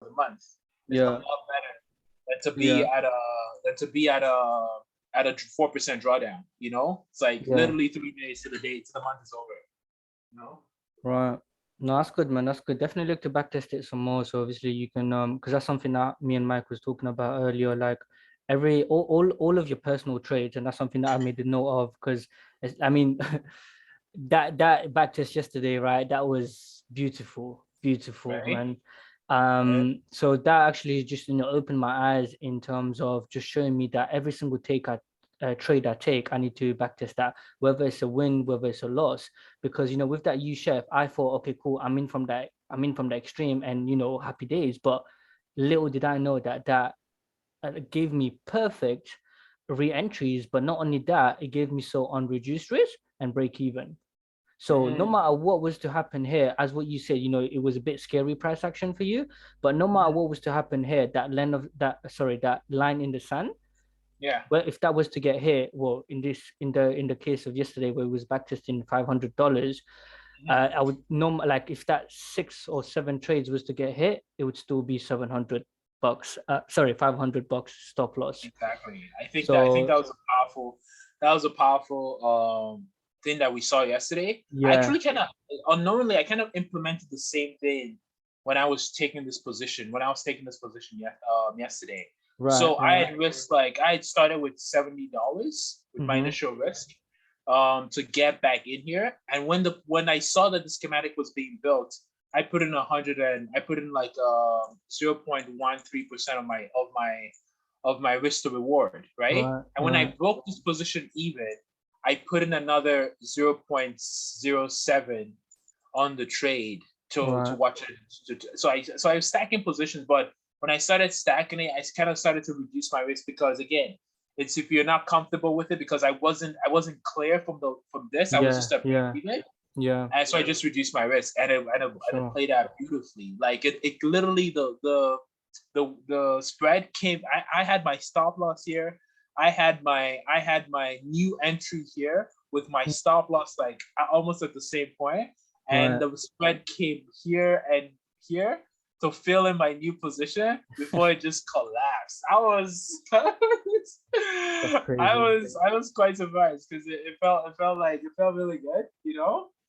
the month is a Yeah. lot better than to be Yeah. at a than to be at a 4% drawdown. It's like Yeah. literally 3 days to the date to the month is over. You know. Right. No, that's good, man. That's good. Definitely look to backtest it some more. So obviously you can because that's something that me and Mike was talking about earlier. Like all of your personal trades, and that's something that I made a note of because I mean that backtest yesterday, right? That was beautiful, beautiful, Right. man. Right. So that actually just opened my eyes in terms of just showing me that every single trade I take, I need to backtest that, whether it's a win, whether it's a loss. Because with that U chef, I thought, okay, cool, I'm in from the extreme, and happy days. But little did I know that gave me perfect re-entries, but not only that, it gave me so on reduced risk and break even. So no Mm-hmm. matter what was to happen here, as what you said, it was a bit scary price action for you. But no matter Mm-hmm. what was to happen here, that line in the sand, Yeah. well, if that was to get hit, well, in the case of yesterday where it was backtesting $500, Mm-hmm. I would like if that 6 or 7 trades was to get hit, it would still be $700. Sorry, $500 stop loss. Exactly. I think So that was a powerful thing that we saw yesterday. I yeah, actually kind of unknowingly I kind of implemented the same thing when I was taking this position yesterday. right, So I right. had risked like I had started with $70 with my Mm-hmm. initial risk to get back in here. And when I saw that the schematic was being built, I put in 100 and I put in like 0.13% of my risk to reward, right? Right, And when I right, broke this position even, I put in another 0.07 on the trade to right. watch it. So I was stacking positions, but when I started stacking it, I kind of started to reduce my risk because again, it's if you're not comfortable with it because I wasn't clear from this. I was Yeah, just a break yeah, even. yeah, And so I just reduced my risk, and it sure. played out beautifully. Like it literally the spread came. I had my stop loss here. I had my new entry here with my stop loss like almost at the same point, and Right. the spread came here and here to fill in my new position before it just collapsed. That's I crazy. was I was quite surprised because it felt really good,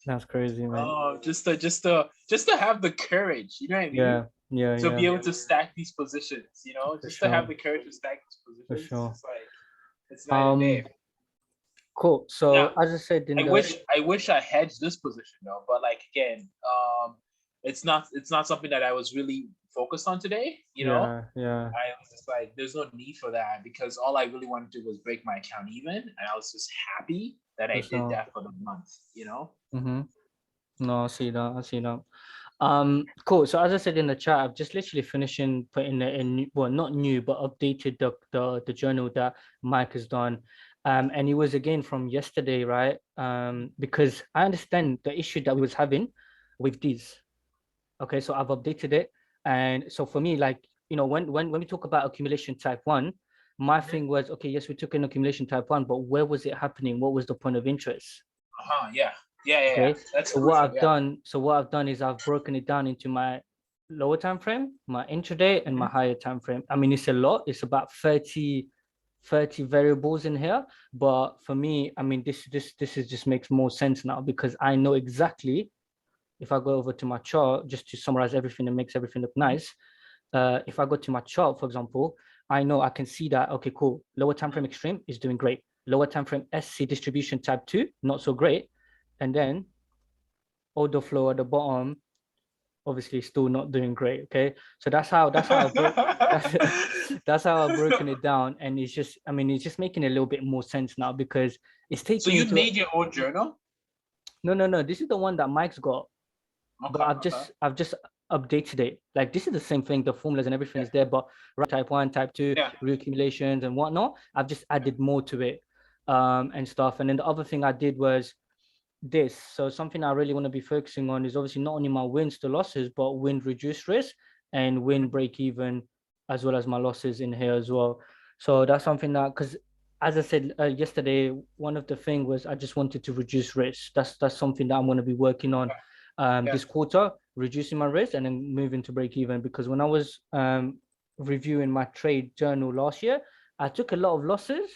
That's crazy, man. just to have the courage, you know what I mean? Yeah, yeah, To be yeah, able to stack these positions, for just to have sure, the courage to stack these for positions. It's sure. just like it's night and day. Um, cool. So Now, as I said in I the wish I wish I hedged this position though, but like again, it's not something that I was really focused on today. yeah, yeah, I was just like, there's no need for that because all I really wanted to do was break my account even, and I was just happy that for I did sure. that for the month. Mm-hmm. No, I see that. I see that. Cool. So as I said in the chat, I've just literally finishing putting it in, well, not new, but updated the journal that Mike has done. And it was again from yesterday, right? Because I understand the issue that we was having with these. Okay, so I've updated it. And so for me, like, when we talk about accumulation type one, my Mhm. thing was, okay, yes, we took an accumulation type one, but where was it happening? What was the point of interest? Yeah. Yeah, yeah, yeah. Okay. That's crucial. Yeah. So what I've done is I've broken it down into my lower time frame, my intraday, and my Mhm. higher time frame. I mean, it's a lot. It's about 30 variables in here. But for me, I mean, this is just makes more sense now because I know exactly if I go over to my chart, just to summarize everything and makes everything look Mhm. nice. If I go to my chart, for example, I know I can see that, okay, cool. Lower time frame extreme is doing great. Lower time frame SC distribution type 2, not so great. And then order flow at the bottom, obviously still not doing great. Okay. So that's how I broke that's that's how I've broken it down. And it's just, I mean, it's just making a little bit more sense now because it's So taking you into made your own journal? no, no, no. This is the one that Mike's got, but Okay, okay. I've just updated it. Like this is the same thing, the formulas and everything Yeah, is there, but right type one, type two, yeah, reaccumulations and whatnot. I've just added more to it and stuff. And then the other thing I did was this. So something I really want to be focusing on is obviously not only my wins to losses, but win reduced risk and win mhm, break even, as well as my losses in here as well. So that's something that, because as I said yesterday, one of the thing was I just wanted to reduce risk. That's something that I'm going to be working on yeah, this quarter. reducing my risk, and then moving to break even. Because when I was reviewing my trade journal last year, I took a lot of losses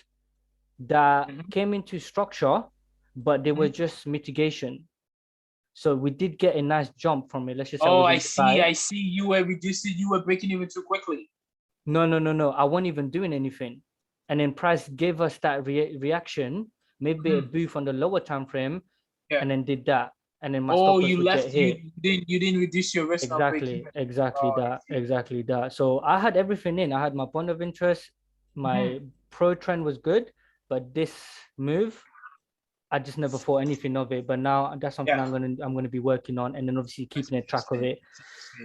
that came into structure, but they were just mitigation. So we did get a nice jump from it. Let's just say Oh, I see. I see. You were reducing. You were breaking even too quickly. No. I wasn't even doing anything, and then price gave us that reaction, maybe a boost on the lower time frame, and then did that, and then my stop loss would get hit. You didn't reduce your risk. Exactly that. So I had everything in. I had my point of interest, my pro trend was good, but this move, I just never thought anything of it. But now that's something I'm gonna be working on, and then obviously keeping a track of it.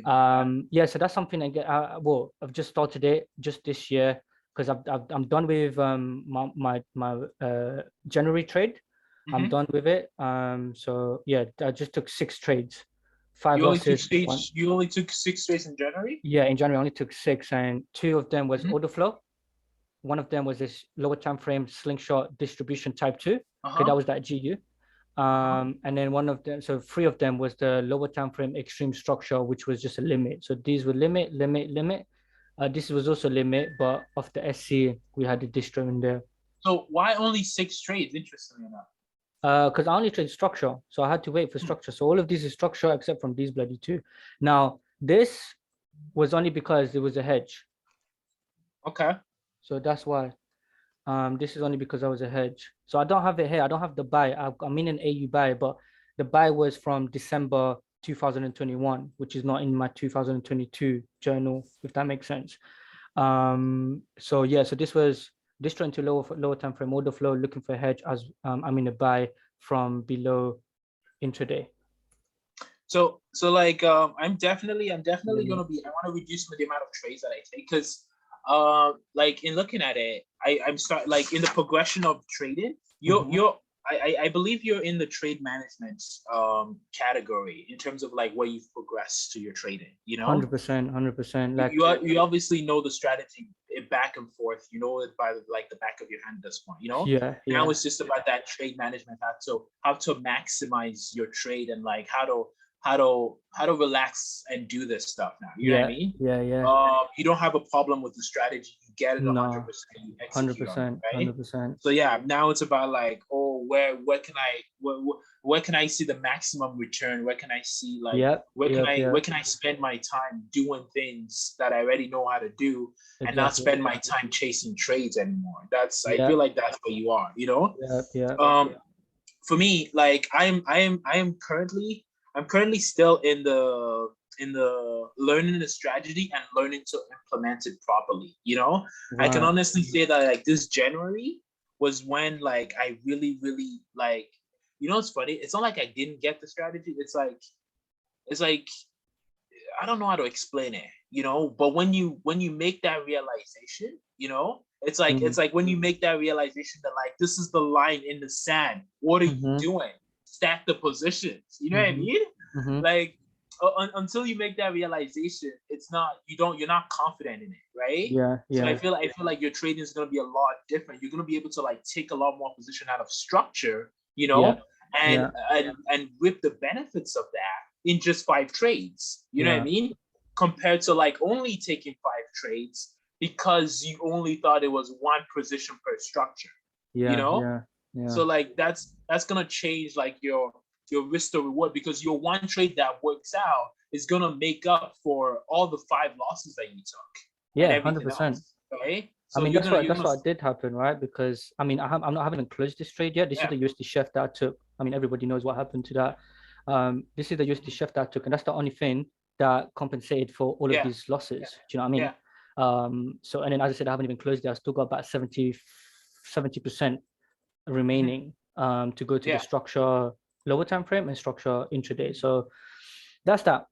So that's something I get. Well, I've just started it just this year because I'm done with my January trade. I'm done with it. So yeah, I just took 6 trades, 5 losses. You only took 6 trades in January? Yeah, in January I only took 6, and 2 of them was order flow. One of them was this lower time frame slingshot distribution type 2. Okay, that was that GU. And then one of them, so 3 of them was the lower time frame extreme structure, which was just a limit. So these were limit. This was also limit, but of the SC, we had the distro in there. So why only 6 trades? Interestingly enough. Because I only trade structure, so I had to wait for structure. So all of these is structure except from these bloody 2. Now this was only because it was a hedge. Okay. So that's why. This is only because I was a hedge. So I don't have it here. I don't have the buy. I'm in an AU buy, but the buy was from December 2021, which is not in my 2022 journal, if that makes sense. So yeah, so this was trying to lower time frame order flow, looking for a hedge as I'm in a buy from below intraday. So like I'm definitely gonna be, I want to reduce the amount of trades that I take, because like in looking at it, I'm start like in the progression of trading, I believe you're in the trade management category in terms of like where you've progressed to your trading, you know. 100%. Like you obviously know the strategy back and forth, you know it by like the back of your hand at this point, you know. Now it's just about that trade management, how to maximize your trade, and like how to relax and do this stuff now. You know what I mean? You don't have a problem with the strategy. You get it 100%. You execute on it, right? 100%. So yeah, now it's about like, oh, where can I see the maximum return? Where can I see like where can I spend my time doing things that I already know how to do, and not spend my time chasing trades anymore? I feel like that's where you are, you know? For me, like I'm currently still in the learning the strategy and learning to implement it properly, you know. I can honestly say that like this January was when like I really like, you know, it's funny, it's not like I didn't get the strategy, it's like I don't know how to explain it, you know. But when you make that realization, you know, it's like when you make that realization that like this is the line in the sand, what are you doing? Stack the positions, you know what I mean? Like until you make that realization, you're not confident in it, right? So I feel like your trading is going to be a lot different. You're going to be able to like take a lot more position out of structure, you know, and reap the benefits of that in just 5 trades, you know what I mean? Compared to like only taking 5 trades because you only thought it was 1 position per structure, you know? So like that's gonna change like your risk to reward, because your 1 trade that works out is gonna make up for all the 5 losses that you took. 100%. Right? So I mean, that's what did happen, right? Because I mean, I haven't even closed this trade yet. This is the USD chef that I took. I mean, everybody knows what happened to that. This is the USD chef that I took, and that's the only thing that compensated for all of these losses. Do you know what I mean? So, and then as I said, I haven't even closed it. I still got about 70% remaining to go to the structure lower time frame and structure intraday. So that's that.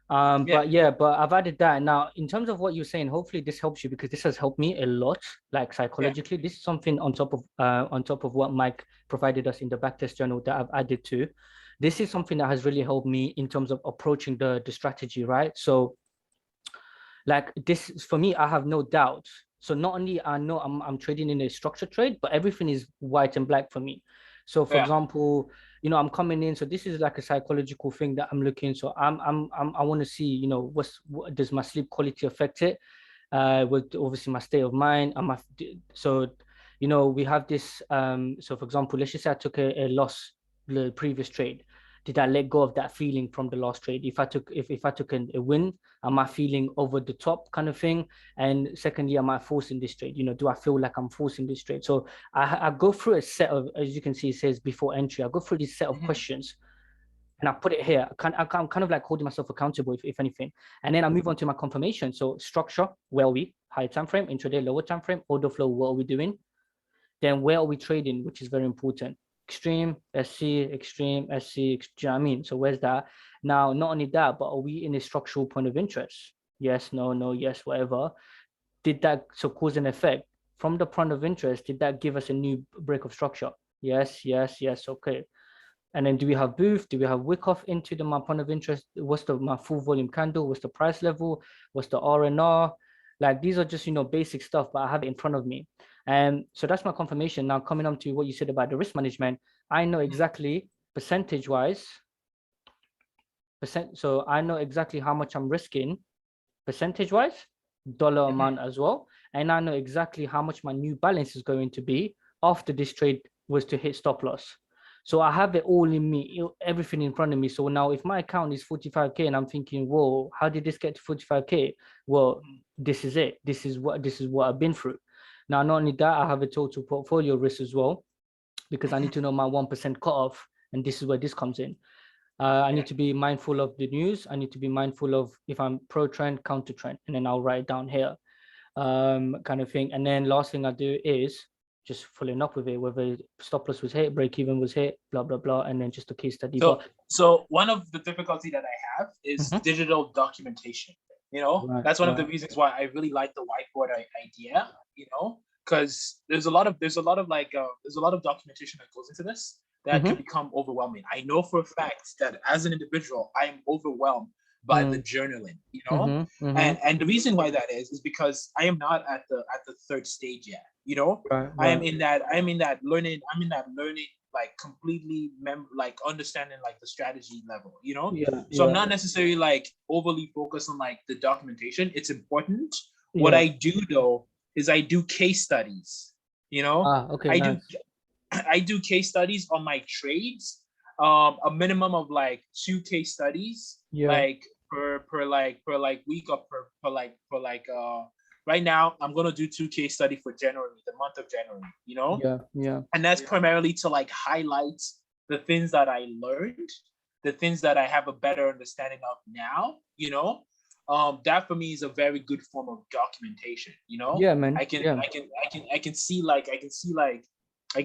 But I've added that. Now in terms of what you're saying, hopefully this helps you, because this has helped me a lot, like psychologically. This is something on top of what Mike provided us in the backtest journal that I've added to. This is something that has really helped me in terms of approaching the strategy, right? So like this, for me, I have no doubt. So not only I know I'm trading in a structured trade, but everything is white and black for me. So for example, I'm coming in. So this is like a psychological thing that I'm looking. So I want to see, what does my sleep quality affect it? With obviously my state of mind. So, we have this. So for example, let's just say I took a loss the previous trade. Did I let go of that feeling from the last trade? If I took a win, am I feeling over the top kind of thing? And secondly, am I forcing this trade? Do I feel like I'm forcing this trade? So I go through a set of, as you can see, it says before entry. I go through this set of questions and I put it here. I'm kind of like holding myself accountable, if anything. And then I move on to my confirmation. So structure, where are we? Higher time frame, intraday, lower time frame, order flow, what are we doing? Then where are we trading, which is very important. Extreme, SC, extreme, SC, do you know what I mean? So where's that? Now, not only that, but are we in a structural point of interest? Yes, no, yes, whatever. Did that so cause and effect? From the point of interest, did that give us a new break of structure? Yes, okay. And then do we have booth? Do we have wick off into my point of interest? What's my full volume candle? What's the price level? What's the R&R? Like these are just, basic stuff, but I have it in front of me. And so that's my confirmation. Now coming on to what you said about the risk management, I know exactly percentage wise, so I know exactly how much I'm risking percentage wise, dollar amount as well. And I know exactly how much my new balance is going to be after this trade was to hit stop loss. So I have it all in me, everything in front of me. So now if my account is 45K and I'm thinking, whoa, how did this get to 45K? Well, this is it. This is what I've been through. Now, not only that, I have a total portfolio risk as well, because I need to know my 1% cutoff. And this is where this comes in. I need to be mindful of the news. I need to be mindful of if I'm pro trend, counter trend, and then I'll write it down here, kind of thing. And then last thing I do is just following up with it, whether stop loss was hit, break even was hit, blah blah blah, and then just a case study. So one of the difficulty that I have is digital documentation. Right, that's one of the reasons why I really like the whiteboard idea. Because there's a lot of documentation that goes into this that can become overwhelming. I know for a fact that as an individual, I am overwhelmed by the journaling, and the reason why that is because I am not at the third stage yet. Right. I am in that learning like completely like understanding like the strategy level, so I'm not necessarily like overly focused on like the documentation. It's important. What I do though is I do case studies, Okay, nice. I do case studies on my trades, a minimum of like 2 case studies, like per week or per right now I'm gonna do 2 case study for January, the month of January, and that's primarily to like highlight the things that I learned, the things that I have a better understanding of now, that for me is a very good form of documentation. Man. I can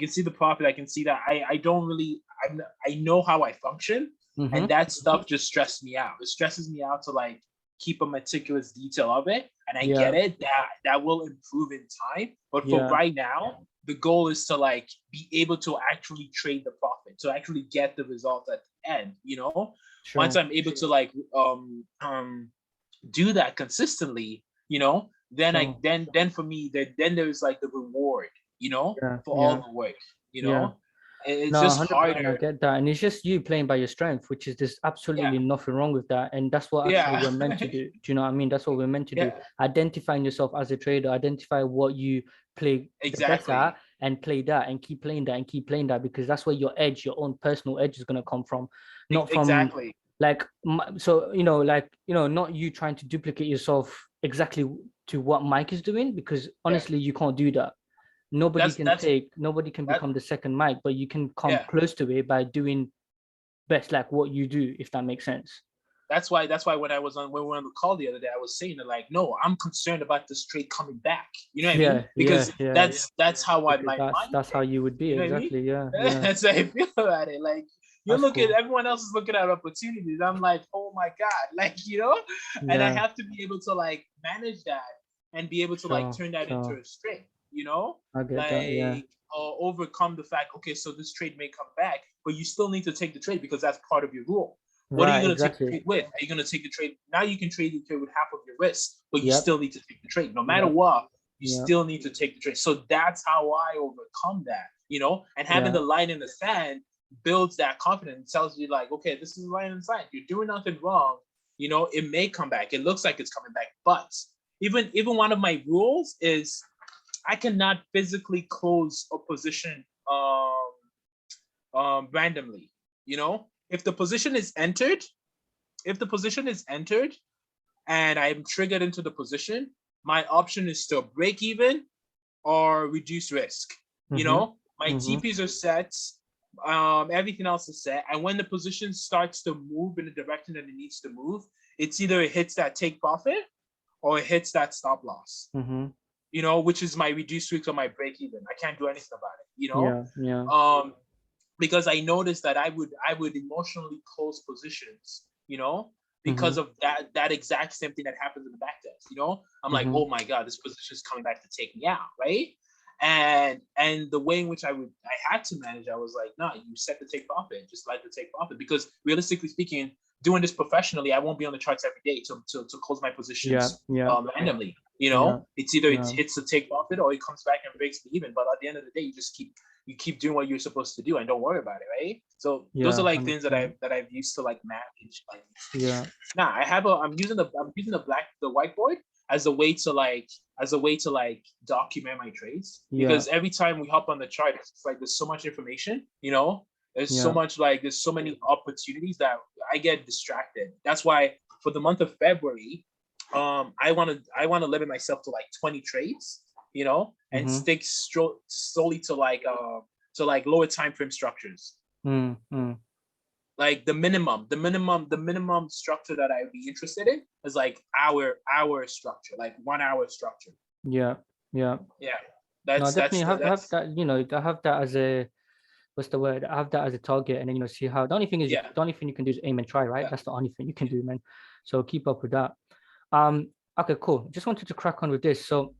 see the profit. I can see that I know how I function, and that stuff just stressed me out. It stresses me out to like keep a meticulous detail of it, and I get it that will improve in time. But for right now, the goal is to like be able to actually trade the profit, to actually get the results at the end. Once I'm able to like do that consistently, then for me, then there's like the reward, for all the work, it's just harder. I get that, and it's just you playing by your strength, which is there's absolutely nothing wrong with that, and that's what actually we're meant to do. Do you know what I mean? That's what we're meant to do. Identifying yourself as a trader, identify what you play best at, and play that, and keep playing that, and keep playing that, because that's where your edge, your own personal edge, is going to come from, not from like not you trying to duplicate yourself exactly to what Mike is doing, because honestly you can't do that. Nobody can become the second Mike, but you can come close to it by doing best like what you do, if that makes sense. That's why when we were on the call the other day, I was saying that like, no, I'm concerned about this trade coming back. You know what I mean? Because that's how that's how you would be. Exactly. That's how I feel about it. Like everyone else is looking at opportunities. I'm like, oh my God, like, and I have to be able to like manage that and be able to like turn that into a strength. I get that, overcome the fact, okay, so this trade may come back, but you still need to take the trade because that's part of your rule. What are you going to take the trade with? Are you going to take the trade? Now you can trade the trade with half of your risk, but you still need to take the trade. No matter what, you still need to take the trade. So that's how I overcome that, and having the line in the sand builds that confidence, tells you like, okay, this is right inside. You're doing nothing wrong. You know, it may come back. It looks like it's coming back. But even one of my rules is I cannot physically close a position randomly. You know, if the position is entered, and I'm triggered into the position, my option is to break even or reduce risk. You know, my TPs are set, everything else is set. And when the position starts to move in the direction that it needs to move, it's either it hits that take profit or it hits that stop loss. You know, which is my reduced risk or my break even. I can't do anything about it, you know? Because I noticed that I would emotionally close positions, you know, because of that exact same thing that happens in the back test. You know, I'm like, oh my God, this position is coming back to take me out, right? And the way in which I had to manage, I was like, no, you set the take profit, just like the take profit, because realistically speaking, doing this professionally, I won't be on the charts every day to close my positions randomly. You know, it's either it hits the take profit or it comes back and breaks the even. But at the end of the day, you keep doing what you're supposed to do and don't worry about it, right? So those are like things that I've used to like manage. Like, I'm using the whiteboard as a way to like document my trades, because every time we hop on the chart, it's like there's so much information, you know, there's so much, like there's so many opportunities that I get distracted. That's why for the month of February, I want to limit myself to like 20 trades, you know, and stick solely to like lower time frame structures. Like the minimum structure that I'd be interested in is like hour structure, like 1 hour structure. That's definitely have that, you know, I have that as a, what's the word? I have that as a target, and then, you know, see how, the only thing is, the only thing you can do is aim and try, right? That's the only thing you can do, man. So keep up with that. Okay, cool. Just wanted to crack on with this. So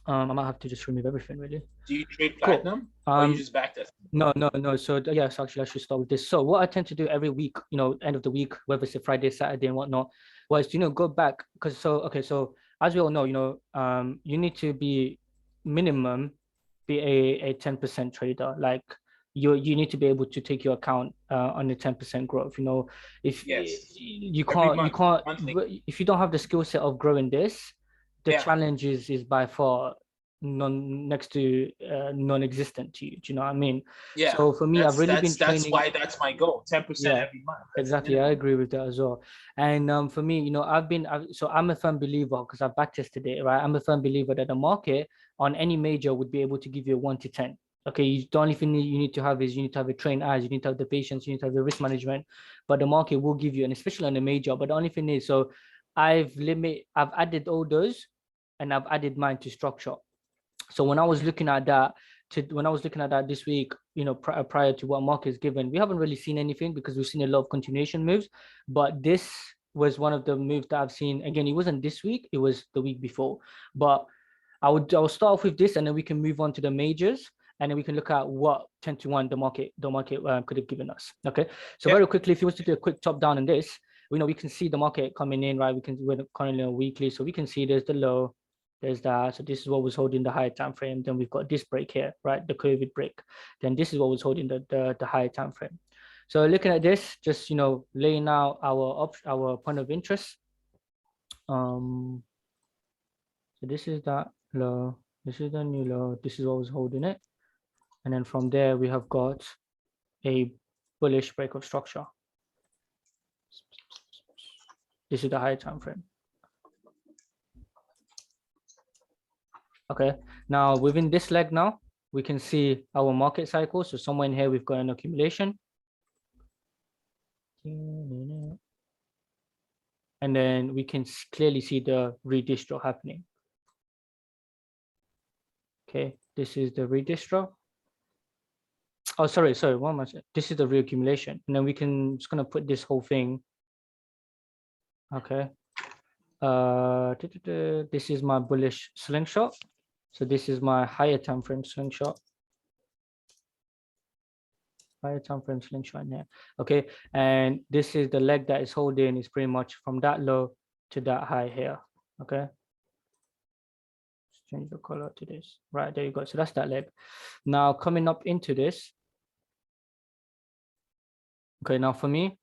I might have to just remove everything, really. Do you trade platinum? Or you just backtest? No. So yes, actually, I should start with this. So what I tend to do every week, you know, end of the week, whether it's a Friday, Saturday, and whatnot, was, you know, go back, because so as we all know, you know, you need to be minimum be a 10% trader. Like you need to be able to take your account on the 10% growth. You know, if you can't if you don't have the skill set of growing this, the challenge is by far next to non-existent to you. Do you know what I mean? So for me, I've really been training. That's why that's my goal, 10% every month. Exactly, I agree with that as well. And for me, you know, so I'm a firm believer, because I've backtested it, right? I'm a firm believer that the market on any major would be able to give you a 1 to 10. Okay, the only thing you need to have is, you need to have a trained eyes, you need to have the patience, you need to have the risk management, but the market will give you, and especially on the major. But the only thing is, so I've added all those, and I've added mine to structure. So when I was looking at that this week, you know, prior to what market is given, we haven't really seen anything, because we've seen a lot of continuation moves. But this was one of the moves that I've seen. Again, it wasn't this week, it was the week before. But I'll start off with this, and then we can move on to the majors, and then we can look at what 10 to 1 the market could have given us. Okay, so very quickly, if you want to do a quick top down on this, you know, we can see the market coming in, right? We're currently on weekly, so we can see there's the low, there's that. So this is what was holding the higher time frame. Then we've got this break here, right? The COVID break. Then this is what was holding the higher time frame. So looking at this, just, you know, laying out our point of interest. So this is that low. This is the new low. This is what was holding it. And then from there, we have got a bullish break of structure. This is the higher time frame. Okay, now within this leg now, we can see our market cycle. So somewhere in here, we've got an accumulation. And then we can clearly see the redistro happening. Okay, this is the redistro. Oh, sorry, one more. This is the reaccumulation. And then we can, just gonna put this whole thing. Okay. This is my bullish slingshot. So this is my higher time frame slingshot. Higher time frame slingshot in here. Okay, and this is the leg that is holding, is pretty much from that low to that high here. Okay. Let's change the color to this. Right, there you go. So that's that leg. Now coming up into this, Okay, now for me,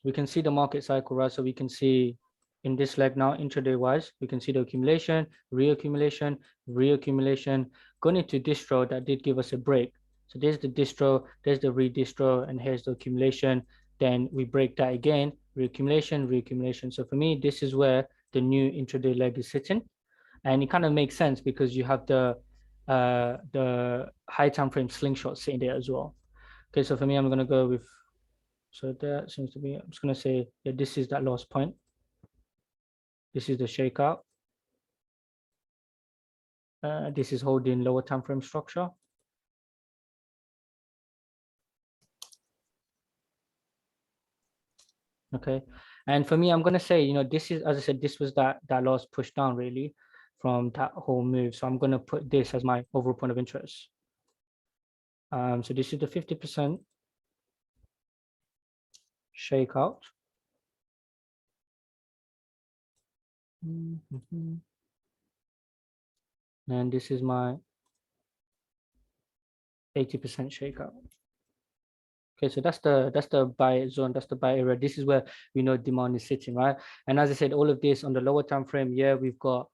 we can see the market cycle, right? So we can see in this leg now, intraday wise, we can see the accumulation, reaccumulation, reaccumulation, going into distro that did give us a break. So there's the distro, there's the redistro, and here's the accumulation. Then we break that again, reaccumulation, reaccumulation. So for me, this is where the new intraday leg is sitting. And it kind of makes sense because you have the high time frame slingshot sitting there as well. Okay, so for me, I'm gonna go with, so that seems to be, I'm just gonna say that this is that last point. This is the shakeout. This is holding lower time frame structure. Okay, and for me, I'm gonna say, this is, as I said, this was that last push down really from that whole move. So I'm gonna put this as my overall point of interest. So this is the 50% shakeout. And this is my 80% shakeout. Okay, so that's the buy zone, that's the buy area. This is where we know demand is sitting, right? And as I said, all of this on the lower time frame, yeah, we've got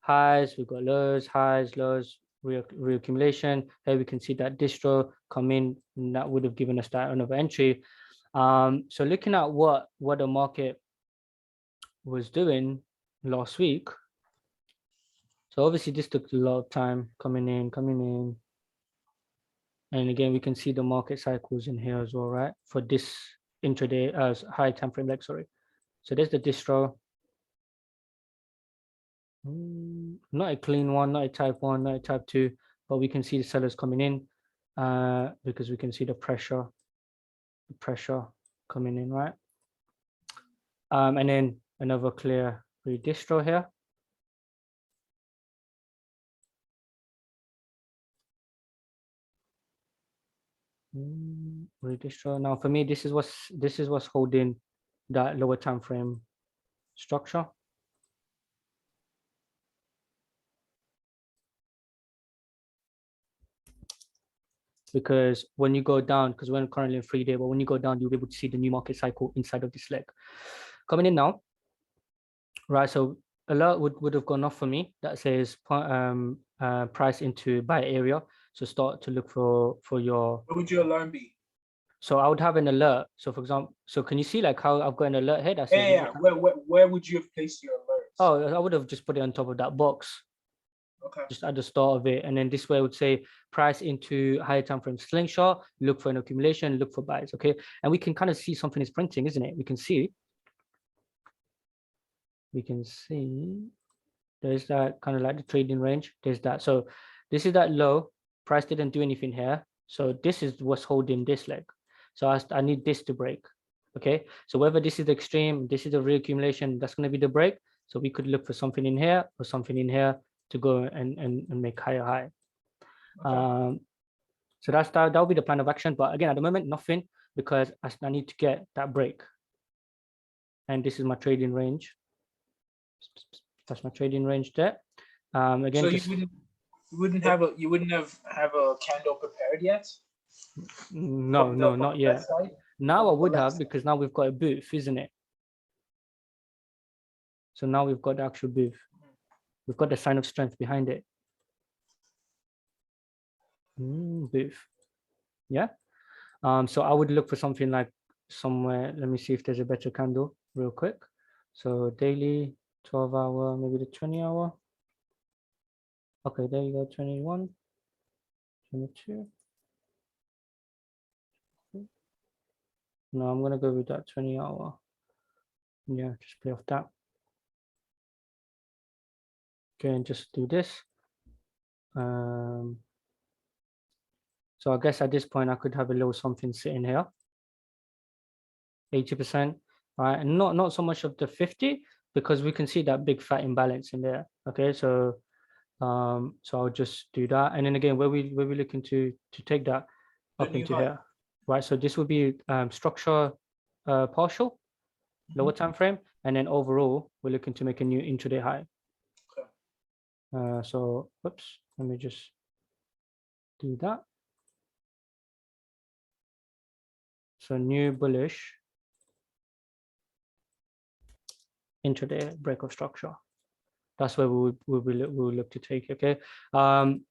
highs, we've got lows, highs, lows, reaccumulation. Here we can see that distro come in, and that would have given us that another entry. So looking at what the market was doing last week. So obviously this took a lot of time coming in. And again, we can see the market cycles in here as well, right? For this intraday as high time frame leg, sorry. So there's the distro. Not a clean one, not a type 1, not a type 2, but we can see the sellers coming in because we can see the pressure coming in, right? And then another clear redistro here. Redistro. Now for me, this is what's holding that lower time frame structure. Because when you go down, because we're currently in 3-day, but when you go down, you'll be able to see the new market cycle inside of this leg. Coming in now, right? So alert would have gone off for me that says price into buy area. So start to look for your. What would your alarm be? So I would have an alert. So for example, so can you see like how I've got an alert here that says? Yeah. Where would you have placed your alerts? Oh, I would have just put it on top of that box. Okay. Just at the start of it, and then this way I would say price into higher time frame slingshot, look for an accumulation, look for buys. Okay, and we can kind of see something is printing, isn't it? We can see there's that kind of like the trading range. There's that. So this is that low. Price didn't do anything here. So this is what's holding this leg. So I need this to break. Okay. So whether this is the extreme, this is the reaccumulation, that's going to be the break. So we could look for something in here or something in here to go and make higher high. Okay. So that'll be the plan of action. But again, at the moment, nothing, because I need to get that break. And this is my trading range. That's my trading range there. Again, so you wouldn't have a candle prepared yet? No, not yet. Now I would have, because now we've got a booth, isn't it? So now we've got the actual booth. We've got the sign of strength behind it. Booth. Yeah. So I would look for something like somewhere. Let me see if there's a better candle real quick. So daily, 12-hour, maybe the 20-hour. Okay, there you go, 21, 22. No, I'm gonna go with that 20-hour. Yeah, just play off that. Okay, and just do this. So I guess at this point I could have a little something sitting here. 80%, right? And not so much of the 50, because we can see that big fat imbalance in there. Okay, so I'll just do that. And then again, where we looking to take that up into here, right? So this would be structure partial, lower time frame, and then overall we're looking to make a new intraday high. Okay. So whoops, let me just do that. So new bullish intraday break of structure. That's where we will look to take. Okay. I'm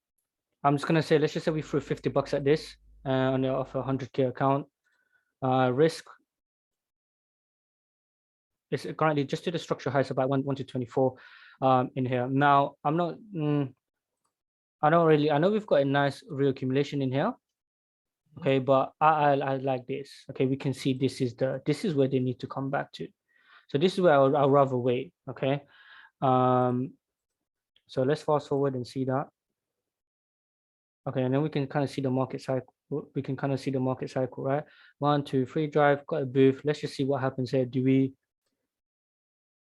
just gonna say, let's just say we threw $50 at this on the off a 100K account. Risk is currently just to the structure highs about 1 to 24 in here. Now I'm not. I don't really. I know we've got a nice real accumulation in here. Okay, but I like this. Okay, we can see this is where they need to come back to. So this is where I'll rather wait. Okay. So let's fast forward and see that. Okay, and then we can kind of see the market cycle. We can kind of see the market cycle, right? 1, 2, 3 drive, got a booth. Let's just see what happens here. Do we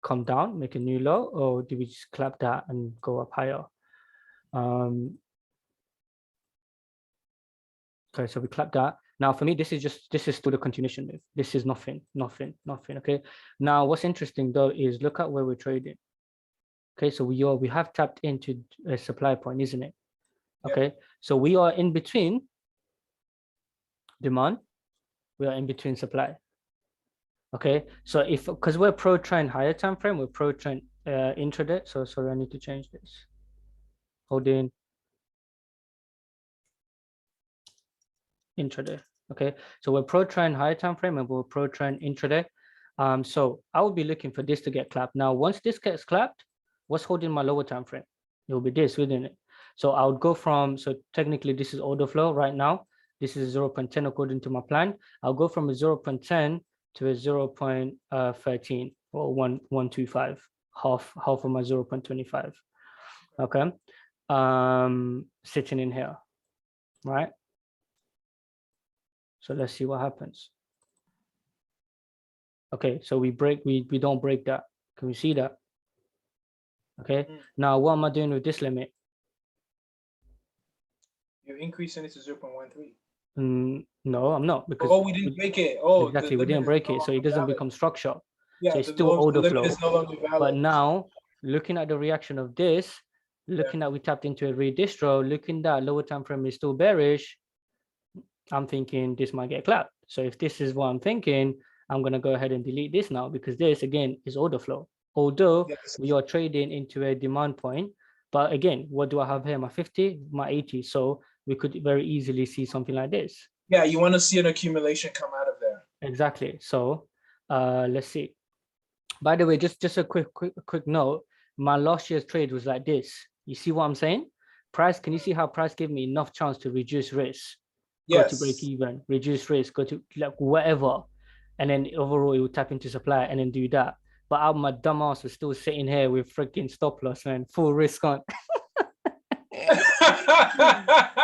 come down, make a new low, or do we just clap that and go up higher? Okay, so we clap that. Now for me, this is still the continuation move. This is nothing. Okay. Now what's interesting though is look at where we're trading. Okay, so we have tapped into a supply point, isn't it? Okay, yeah. So we are in between demand, we are in between supply. Okay, so because we're pro trend higher time frame, we're pro trend intraday. So sorry, I need to change this. Hold in intraday. Okay, so we're pro trend higher time frame and we're pro trend intraday. So I will be looking for this to get clapped. Now, once this gets clapped, what's holding my lower time frame? It will be this within it. So I would go from, so technically this is order flow right now. This is 0.10 according to my plan. I'll go from a 0.10 to a 0.13 or 125, half of my 0.25. Okay, sitting in here, right? So let's see what happens. Okay, so we don't break that. Can we see that? Okay, now what am I doing with this limit? You're increasing it to 0.13. No, I'm not, because we didn't break it. Oh, exactly, we didn't break it, so it doesn't become structure. Yeah, so it's still order flow. No, but now, looking at the reaction of this, looking at we tapped into a redistro, looking that lower time frame is still bearish, I'm thinking this might get clapped. So if this is what I'm thinking, I'm going to go ahead and delete this now, because this again is order flow. Although we are trading into a demand point, but again, what do I have here? My 50, my 80. So we could very easily see something like this. Yeah, you want to see an accumulation come out of there. Exactly. So let's see. By the way, just a quick note. My last year's trade was like this. You see what I'm saying? Price, can you see how price gave me enough chance to reduce risk? Go to break even, reduce risk, go to like whatever. And then overall it will tap into supply and then do that. But my dumb ass was still sitting here with freaking stop loss, man, full risk on.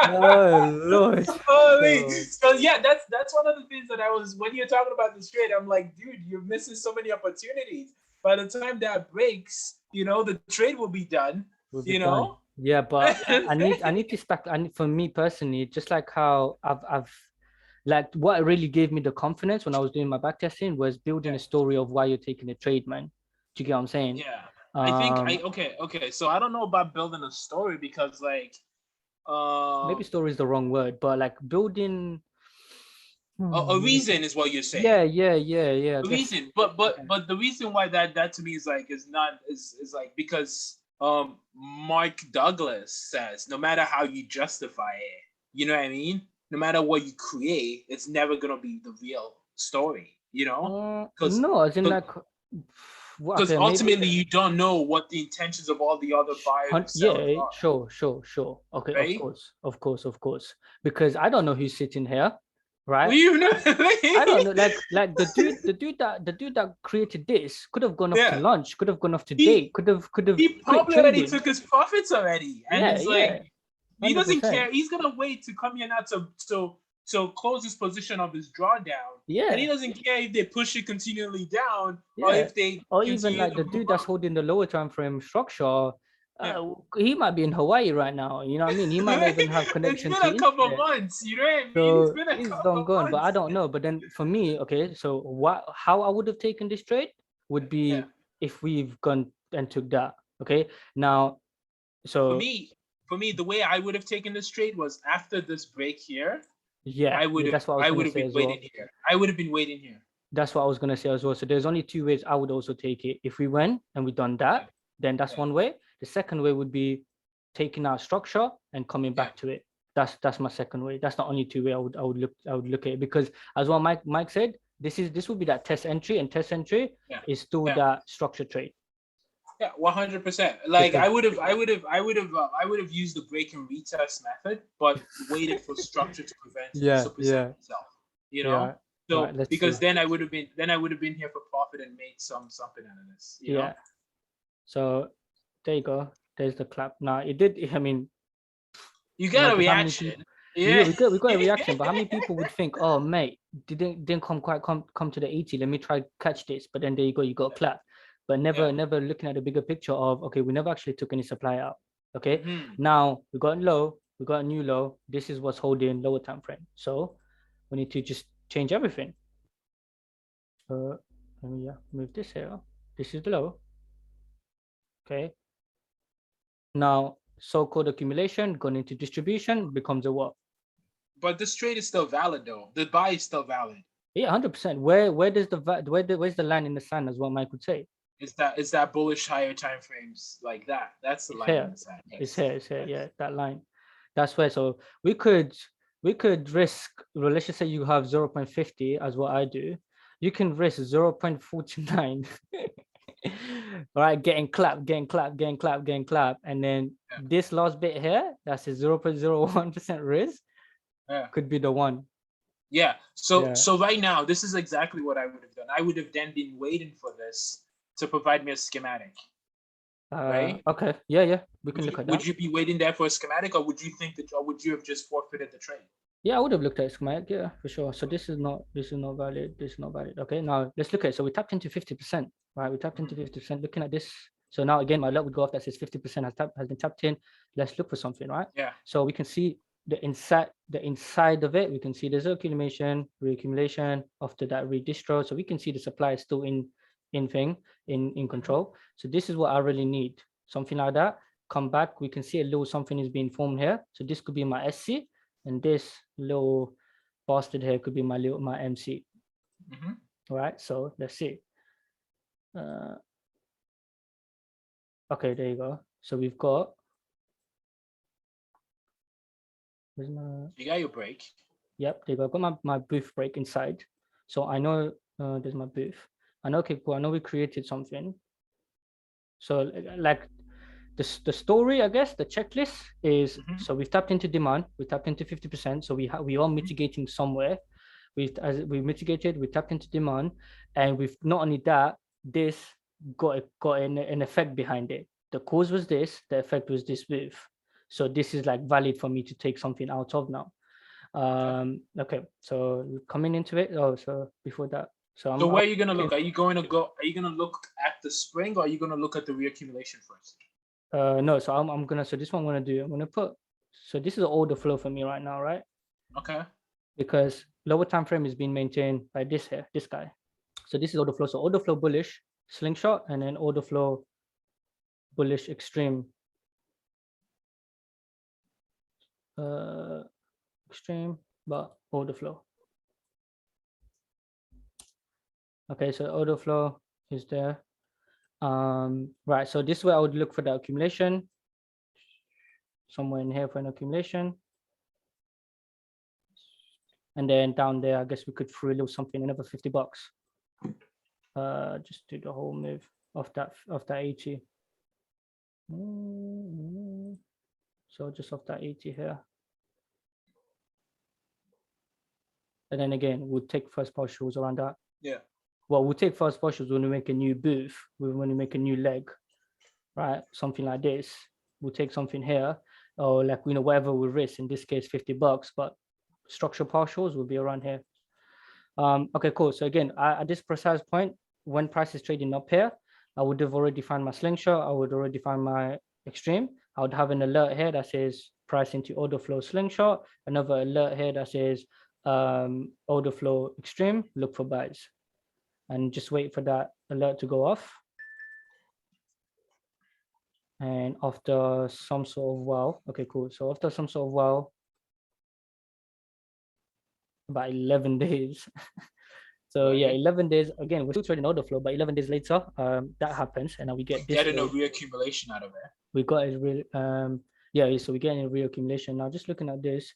Oh Lord. So yeah, that's one of the things that I was, when you're talking about this trade, I'm like, dude, you're missing so many opportunities. By the time that breaks, the trade will be done. Done. Yeah, but I need to spec. For me personally, just like how I've like what really gave me the confidence when I was doing my backtesting was building a story of why you're taking a trade, man. Do you get what I'm saying? Yeah. I think okay. So I don't know about building a story, because like maybe story is the wrong word, but like building a reason is what you're saying. Yeah. The reason, but the reason why that to me is like is like because Mark Douglas says no matter how you justify it, you know what I mean? No matter what you create, it's never gonna be the real story, Because no, as in like. Because ultimately you don't know what the intentions of all the other buyers and sellers are. Sure. Okay, right? Of course. Because I don't know who's sitting here, right? Well, you know, I don't know. Like the dude that created this could have gone off to lunch, could have gone off to date, could have. He probably already took his profits already, and it's like 100%. He doesn't care. He's gonna wait to come here now to close his position of his drawdown. Yeah. And he doesn't care if they push it continually down or if they even like the dude that's holding the lower time frame structure. He might be in Hawaii right now. You know what I mean? He might not even have connection. It's been a couple of months. You know what I mean? So it's been a couple of months. But I don't know. But then for me, okay, so how I would have taken this trade would be if we've gone and took that. Okay, now, so for me, the way I would have taken this trade was after this break here. Yeah, that's what I was I gonna would have say been as well. waiting here. I would have been waiting here. That's what I was gonna say as well. So there's only two ways I would also take it. If we went and we done that, Yeah. then that's Yeah. one way. The second way would be taking our structure and coming Yeah. back to it. That's my second way. That's the only two way I would look at it, because as what Mike said, this would be that test entry, and test entry Yeah. is still Yeah. that structure trade. Yeah, 100%. Like Because I would have used the break and retest method, but waited for structure to yeah, present itself. You know, yeah. so Right, let's because see. then I would have been here for profit and made something out of this. You know, Yeah. So there you go. There's the clap. Now it did. I mean, you got a imagine how many reaction. people. Yeah, Yeah. we got a reaction, but how many people would think, oh mate, didn't come to the 80, let me try catch this, but then there you go, you got a clap. But never looking at the bigger picture of, okay, we never actually took any supply out. Okay, now we got low, we got a new low, this is what's holding lower time frame, so we need to just change everything. Let me move this here. This is the low. Okay, now so-called accumulation going into distribution becomes a what? But this trade is still valid though. The buy is still valid. Yeah, 100%. Where does where's the line in the sand, as what Mike would say? It's that bullish higher time frames like that. That's the It's line here. in the sand. Yes. It's here. It's here. Yes. Yeah, that line. That's where. So we could risk. Well, let's just say you have 0.50 as what I do. You can risk 0.49. All right, getting clapped, and then this last bit here, that's a 0.01% risk. Yeah. Could be the one. Yeah. So right now, this is exactly what I would have done. I would have then been waiting for this to provide me a schematic. Right? Okay. Yeah. We can look at that. Would you be waiting there for a schematic, or would you have just forfeited the trade? Yeah, I would have looked at schematic, yeah, for sure. So this is not valid. This is not valid. Okay, now let's look at it. So we tapped into 50%, right? We tapped into 50%. Looking at this. So now again, my alert would go off that says 50% has been tapped in. Let's look for something, right? Yeah. So we can see the inside of it. We can see there's accumulation, reaccumulation after that redistro. So we can see the supply is still in control. So this is what I really need. Something like that. Come back. We can see a little something is being formed here. So this could be my SC. And this little bastard here could be my MC. All right, so let's see. Okay, there you go. So we've got. You got your break. Yep, there you go. I've got my booth break inside. So I know there's my booth. I know, okay, cool. I know we created something. So like the story, I guess, the checklist is, so we've tapped into demand, we tapped into 50%. So we are mitigating somewhere. We mitigated, we tapped into demand, and we've not only that, this got an effect behind it. The cause was this, the effect was this move. So this is like valid for me to take something out of now. Okay, so coming into it. Oh, so before that. So where are you gonna look? Are you gonna look at the spring, or are you gonna look at the reaccumulation first? No, so I'm gonna, so this one I'm gonna put, so this is an order flow for me right now, right? Okay. Because lower time frame is being maintained by this guy. So this is order flow. So order flow bullish slingshot, and then order flow bullish extreme. Extreme, but order flow. Okay, so order flow is there. Right, so this is where I would look for the accumulation. Somewhere in here for an accumulation. And then down there, I guess we could throw a little something, another $50. Just do the whole move of that 80. So just off that 80 here. And then again, we'll take first partials around that. Yeah. Well, we'll take first partials when we make a new booth, when we make a new leg, right? Something like this. We'll take something here, or like, you know, whatever we risk, in this case, $50, but structural partials will be around here. Okay, cool. So again, at this precise point, when price is trading up here, I would have already found my slingshot. I would already find my extreme. I would have an alert here that says price into order flow slingshot. Another alert here that says order flow extreme, look for buys. And just wait for that alert to go off. And after some sort of wow, okay, cool. So after some sort of wow, about 11 days. So yeah, 11 days, again, we're still trading order flow, but 11 days later, that happens, and now we get this. Getting a reaccumulation out of it. We got a real, yeah, so we're getting a reaccumulation. Now, just looking at this,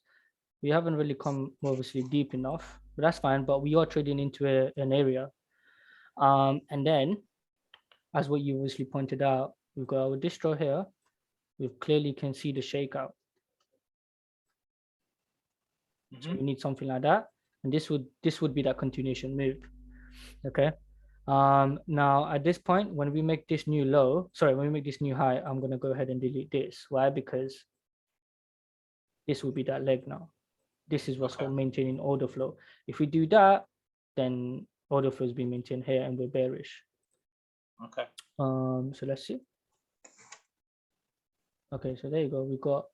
we haven't really come obviously deep enough, but that's fine. But we are trading into an area. And then, as what you obviously pointed out, we've got our distro here. We clearly can see the shakeout. So we need something like that. And this would be that continuation move. Okay. Now at this point, when we make this new low, sorry, when we make this new high, I'm gonna go ahead and delete this. Why? Because this will be that leg now. This is what's called maintaining order flow. If we do that, then order flow is being maintained here and we're bearish. Okay. So let's see. Okay, so there you go. We got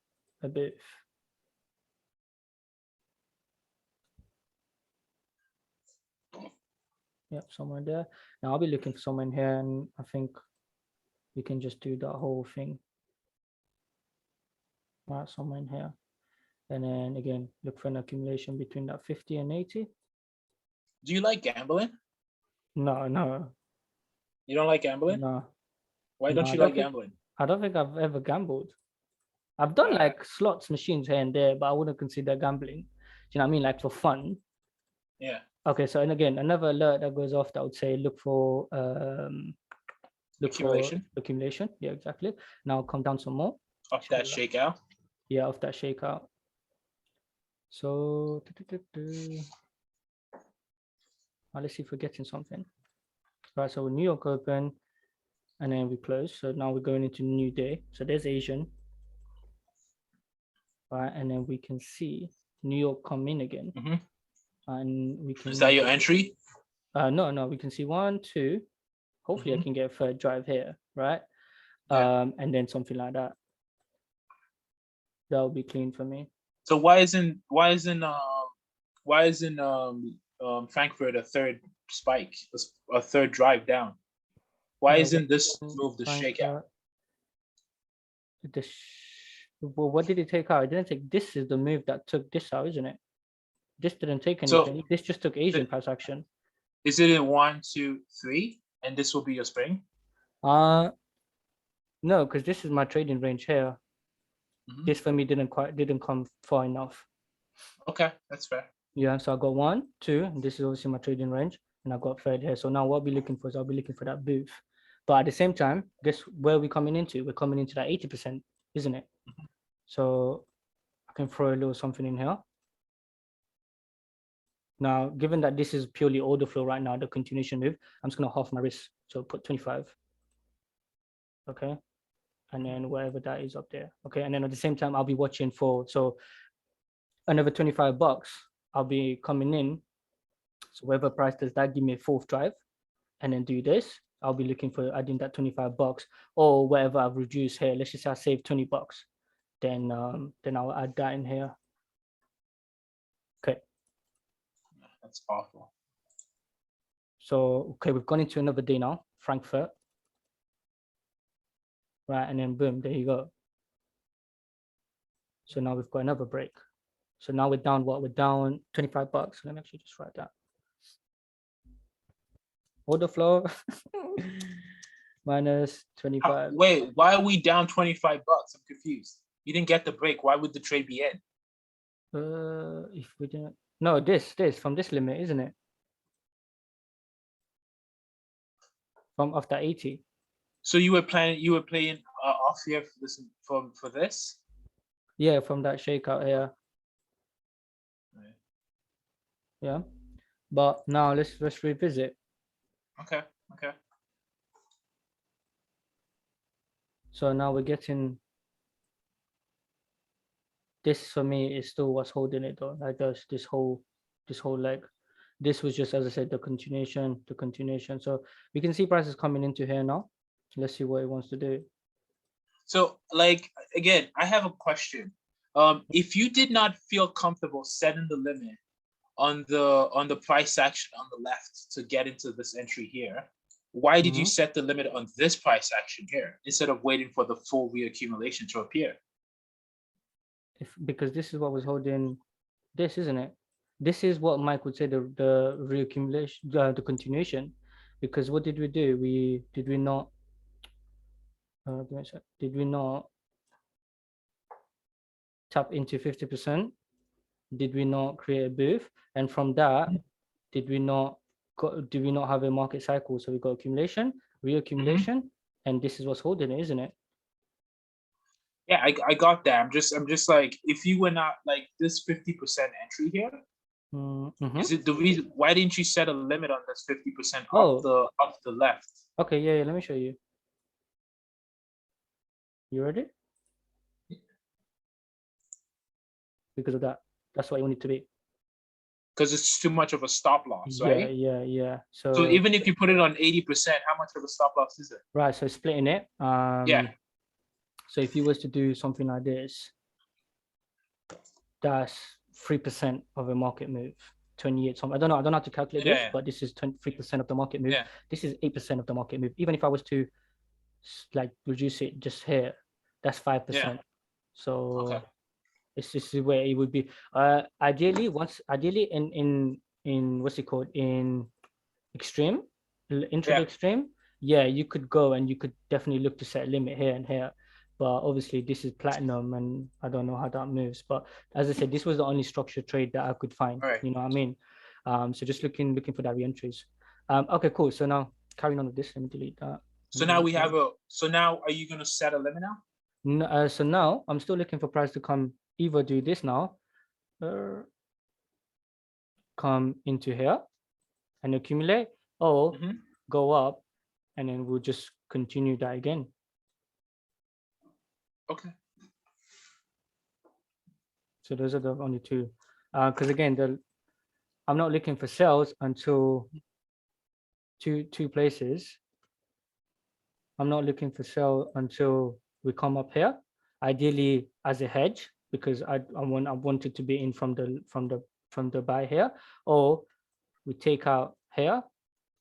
a bit. Yep, somewhere there. Now I'll be looking for someone here, and I think we can just do that whole thing. Right, somewhere in here. And then again, look for an accumulation between that 50 and 80. Do you like gambling? No. You don't like gambling? No. Why don't you like gambling? I don't think I've ever gambled. I've done like slots machines here and there, but I wouldn't consider gambling. Do you know what I mean? Like for fun. Yeah. Okay, so and again, another alert that goes off that would say look for accumulation. Yeah, exactly. Now come down some more. Off that shakeout. Yeah, off that shakeout. So let's see if we're getting something. Right, so New York open and then we close. So now we're going into new day. So there's Asian. Right, and then we can see New York come in again. And we can. Is that your entry? No, we can see 1, 2. Hopefully I can get a third drive here, right? And then something like that. That'll be clean for me. So why isn't Frankfurt a third spike, a third drive down? Why isn't this move the shakeout? Well, what did it take out? It didn't take. This is the move that took this out, isn't it? This didn't take anything. This just took Asian price action. Is it in 1, 2, 3, and this will be your spring? No, because this is my trading range here. This for me didn't come far enough. Okay, that's fair. Yeah, so I got 1, 2, and this is obviously my trading range, and I got third here. So now what I'll be looking for is I'll be looking for that booth. But at the same time, guess where are we coming into? We're coming into that 80%, isn't it? So I can throw a little something in here. Now, given that this is purely order flow right now, the continuation move, I'm just gonna half my risk. So put 25. Okay. And then whatever that is up there. Okay. And then at the same time, I'll be watching for, so another $25, I'll be coming in. So whatever price does that, give me a fourth drive and then do this. I'll be looking for adding that $25 or whatever I've reduced here. Let's just say I saved $20. Then I'll add that in here. Okay. That's awful. So, okay, we've gone into another day now, Frankfurt. Right, and then boom, there you go. So now we've got another break. So now we're down what? We're down $25. Let me actually just write that. Order flow minus 25. Wait, why are we down $25? I'm confused. You didn't get the break. Why would the trade be in? If we didn't, no, this from this limit, isn't it? From after 80. So you were playing off here for this? Yeah, from that shakeout here. Right. Yeah, but now let's revisit. Okay. So now we're getting this. For me is still what's holding it though. Like this whole leg. This was just, as I said, the continuation. So we can see prices coming into here now. Let's see what it wants to do. So, like, again, I have a question. If you did not feel comfortable setting the limit on the price action on the left to get into this entry here, why did you set the limit on this price action here instead of waiting for the full reaccumulation to appear? Because this is what was holding this, isn't it? this is what Mike would say the reaccumulation, the continuation, because what did we do? Did we not? Give me a sec. Did we not tap into 50%? Did we not create a booth? And from that, did we not have a market cycle? So we got accumulation, reaccumulation, and this is what's holding it, isn't it? Yeah, I got that. I'm just like, if you were not like this 50% entry here, is it the reason why didn't you set a limit on this 50% off the left? Okay, yeah, let me show you. You ready? Because of that. That's what you want it to be. Because it's too much of a stop loss, right? Yeah. So even if you put it on 80%, how much of a stop loss is it? Right, so splitting it. Yeah. So if you was to do something like this, that's 3% of a market move. 28. So I don't know how to calculate this, but this is 23% of the market move. This is 8% of the market move. Even if I was to like reduce it just here, that's 5%. So it's just where it would be. Ideally in what's it called, in extreme, intraday extreme, yeah, you could go and you could definitely look to set a limit here and here, but obviously this is platinum and I don't know how that moves. But as I said, this was the only structured trade that I could find. You know what I mean? So just looking for that re-entries. Okay, cool. So now carrying on with this, let me delete that. So now we have a, so now are you going to set a limit now? No, so now I'm still looking for price to come, either do this now, come into here and accumulate, or go up, and then we'll just continue that again. Okay. So those are the only two. Because again, I'm not looking for sales until two places. I'm not looking for sell until we come up here, ideally as a hedge, because I wanted to be in from the buy here, or we take out here,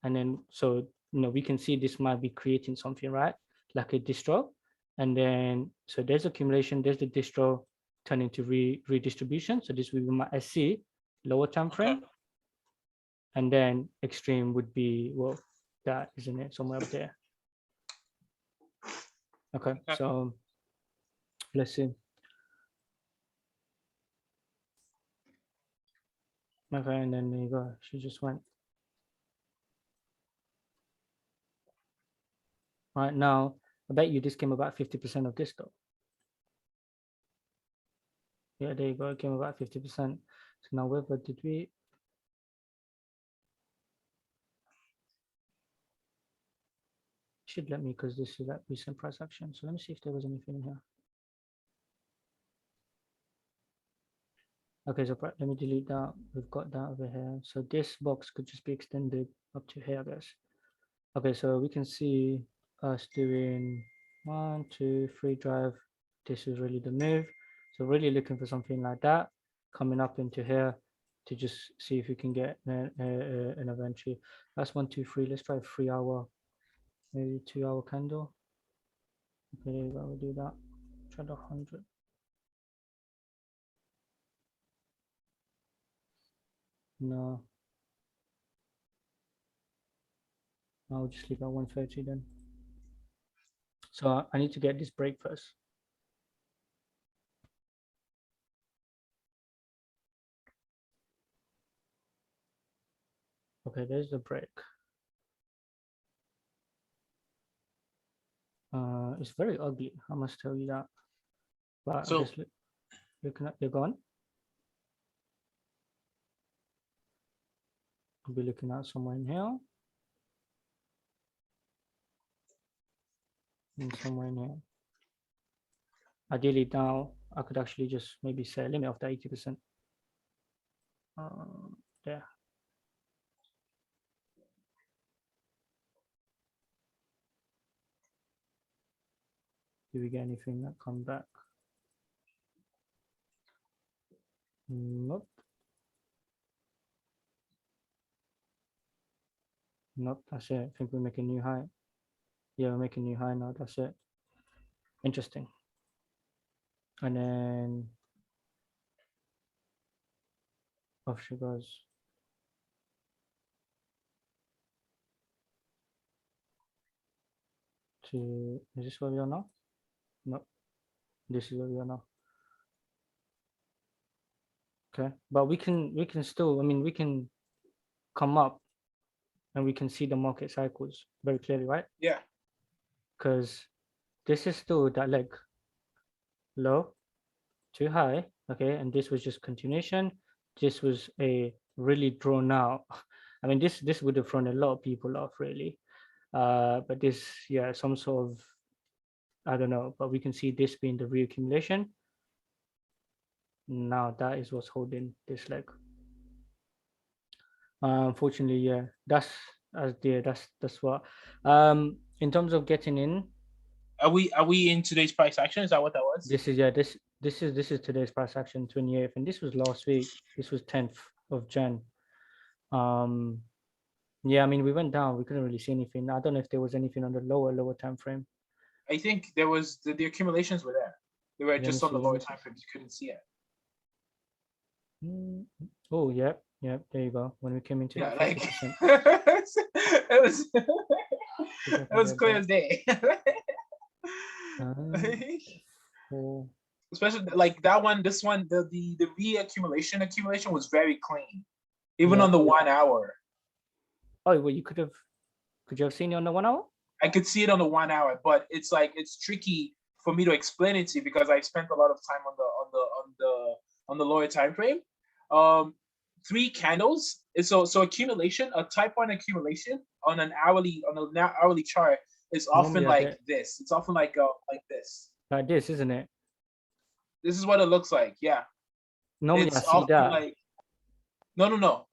and then so we can see this might be creating something, right, like a distro, and then so there's accumulation, there's the distro turn into redistribution. So this will be my SC, lower time frame, and then extreme would be, well, that, isn't it, somewhere up there. Okay, so let's see. Okay, and then there you go. She just went. Right now, I bet you this came about 50% of this though. Yeah, there you go. It came about 50%. So now whether did we? Should let me, because this is that recent price action. So let me see if there was anything in here. Okay, so let me delete that. We've got that over here. So this box could just be extended up to here, I guess. Okay, so we can see us doing 1, 2, 3 drive. This is really the move. So really looking for something like that, coming up into here to just see if we can get an eventually. That's 1, 2, 3. Let's try a 3 hour, maybe 2 hour candle. Okay, there you go. We'll do that. Try the 100. No. I'll just leave at 130 then. So I need to get this break first. Okay, there's the break. It's very ugly, I must tell you that. But so, just looking at, you're gone. I'll be looking at somewhere in here. And somewhere in here. Ideally now, I could actually just maybe set a limit of the 80%. There. Do we get anything that come back? Nope. Nope, that's it. I think we make a new high. Yeah, we're making a new high now. That's it. Interesting. And then Off she goes. To, is this where we are now? No, this is where we are now. Okay, but we can still, I mean, we can come up and we can see the market cycles very clearly, right? Yeah. Because this is still that leg low to high, okay, and this was just continuation. This was a really drawn out. I mean, this would have thrown a lot of people off, really. But this, yeah, some sort of, I don't know, but we can see this being the reaccumulation. Now that is what's holding this leg. Unfortunately, yeah, that's that's what. In terms of getting in, Are we in today's price action? Is that what that was? this is, yeah, this is today's price action 28th, and this was last week. This was 10th of Jan. Yeah, I mean, we went down. We couldn't really see anything. I don't know if there was anything on the lower time frame. I think there was the accumulations were there. They were Let me just on the see, lower time frames. You couldn't see it. Oh, yeah, there you go. When we came into Yeah, that like 50%. it was it was clear as day. Oh, Especially like that one, this one, the accumulation was very clean, even yeah. on the 1 hour. Oh, well, could you have seen it on the 1 hour? I could see it on the 1 hour, but it's like it's tricky for me to explain it to you because I've spent a lot of time on the lower time frame. 3 candles. So accumulation, a type 1 accumulation on an hourly chart is often Normally I like get this. It's often like this. like this, isn't it? This is what it looks like. Yeah. Normally I It's see often that. like no.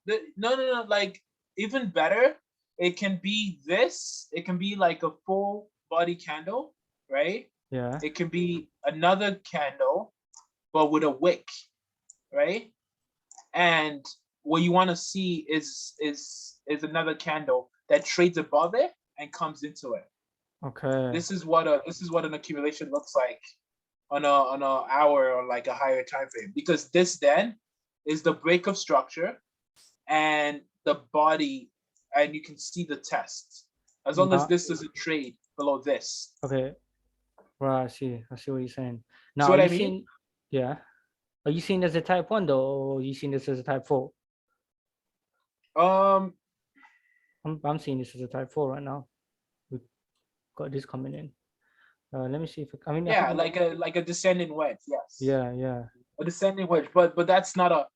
Like even better, it can be this. It can be like a full body candle, right? Yeah. It can be another candle, but with a wick, right? And what you want to see is another candle that trades above it and comes into it. Okay. This is what an accumulation looks like on a hour or like a higher time frame, because this then is the break of structure and the body, and you can see the test as long as this doesn't trade below this. Okay. Right, I see what you're saying. Now, See what are I you mean? seeing, yeah. Are you seeing this as a type 1 though, or are you seeing this as a type 4? I'm seeing this as a type 4 right now. We've got this coming in. Let me see if I mean, yeah, like a descending wedge. Yes. Yeah. A descending wedge, but that's not a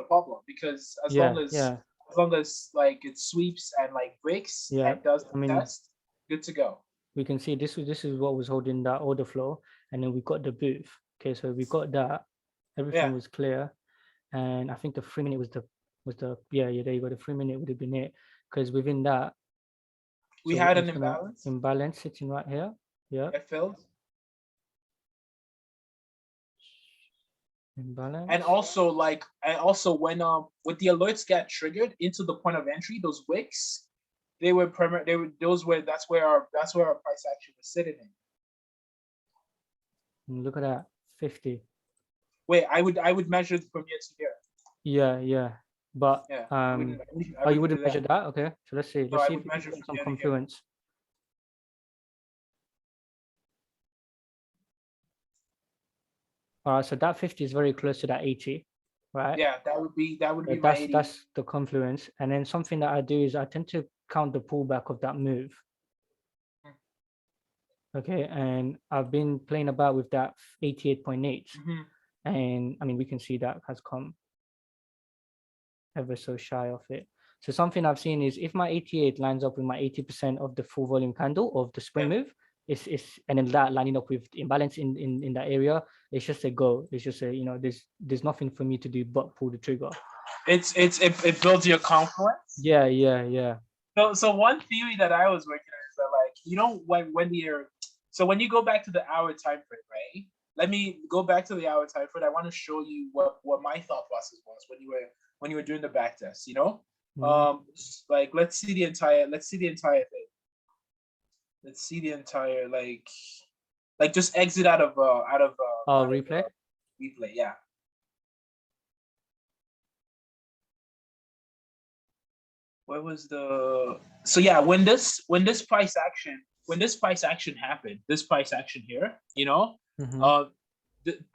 problem, because as long as like it sweeps and like breaks and does the test, good to go. We can see this is what was holding that order flow, and then we got the booth. Okay, so we got that. Everything was clear, and I think the 3 minute was the there you go. The 3 minute would have been it, because within that we had an imbalance sitting right here. Yeah, it filled. Imbalance. And also when the alerts get triggered into the point of entry, those wicks, that's where our price action was sitting in. Look at that, 50. Wait, I would measure from here to here. Yeah. But you wouldn't measure that? Okay. So let's see. Let's see if we can get some confluence. All right, so that 50 is very close to that 80, right? Yeah, that would be my 80. That's the confluence. And then something that I do is I tend to count the pullback of that move. Okay, and I've been playing about with that 88.8. And I mean, we can see that has come ever so shy of it. So something I've seen is if my 88 lines up with my 80% of the full volume candle of the spring move, it's and then that lining up with imbalance in that area, it's just a go. It's just a, there's nothing for me to do but pull the trigger. It builds your confidence. Yeah. So one theory that I was working on is that, like, when you go back to the hour time frame, right? Let me go back to the hour time frame. I want to show you what my thought process was when you were doing the back test. Like let's see the entire thing. Let's see the entire like just exit out of replay. Replay, yeah. where was the, so yeah, when this price action happened, this price action here, Mhm.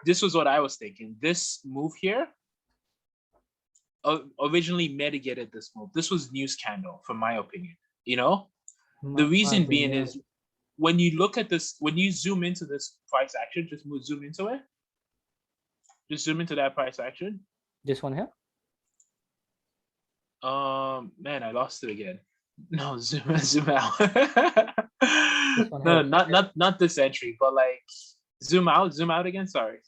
this was what I was thinking. This move here originally mitigated this move. This was news candle, from my opinion. The My reason opinion, being yeah. is when you look at this, when you zoom into this price action, just zoom into it. Just zoom into that price action. This one here. Man, I lost it again. No, zoom out. This one No, here. not this entry, but like zoom out again. Sorry.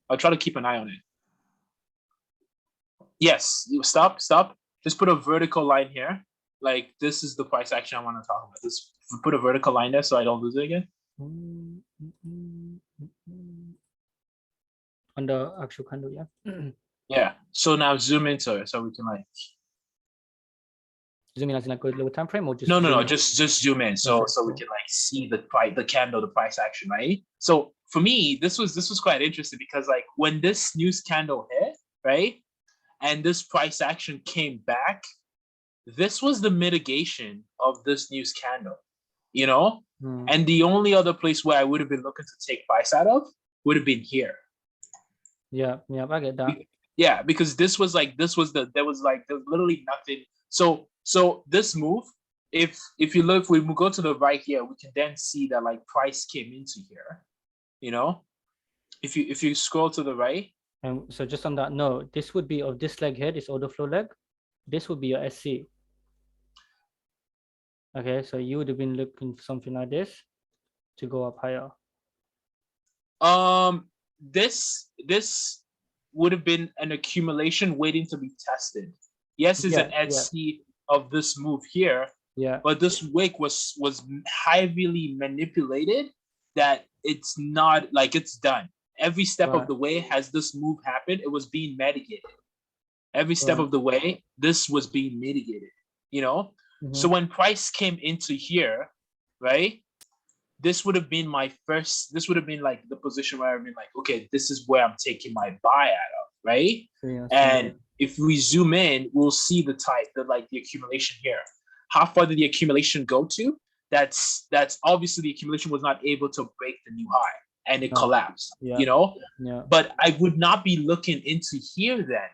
I'll try to keep an eye on it. Yes, you stop. Just put a vertical line here. Like this is the price action I want to talk about. Just put a vertical line there so I don't lose it again. On the actual candle, yeah. Yeah. So now zoom into it so we can like. Zoom in as in like a little time frame, or just No, zoom in? just zoom in so Okay, we cool. can like see the price, the candle, the price action, right? So for me, this was quite interesting because like when this news candle hit, right, and this price action came back, this was the mitigation of this news candle, and the only other place where I would have been looking to take price out of would have been here. Yeah, I get that. Yeah, because there was literally nothing. So this move, if you look, we go to the right here, we can then see that like price came into here. If you scroll to the right. And so just on that note, this would be of this leg here, this order flow leg. This would be your SC. Okay, so you would have been looking for something like this to go up higher. This would have been an accumulation waiting to be tested. Yes, it's an SC of this move here. Yeah. But this wick was heavily manipulated that it's not like it's done. Every step of the way has this move happened, it was being mitigated. Every step of the way, this was being mitigated, So when price came into here, right? This would have been this would have been like the position where I've been like, okay, this is where I'm taking my buy out of, right? And if we zoom in, we'll see the accumulation here. How far did the accumulation go to? That's obviously the accumulation was not able to break the new high and it collapsed, But I would not be looking into here then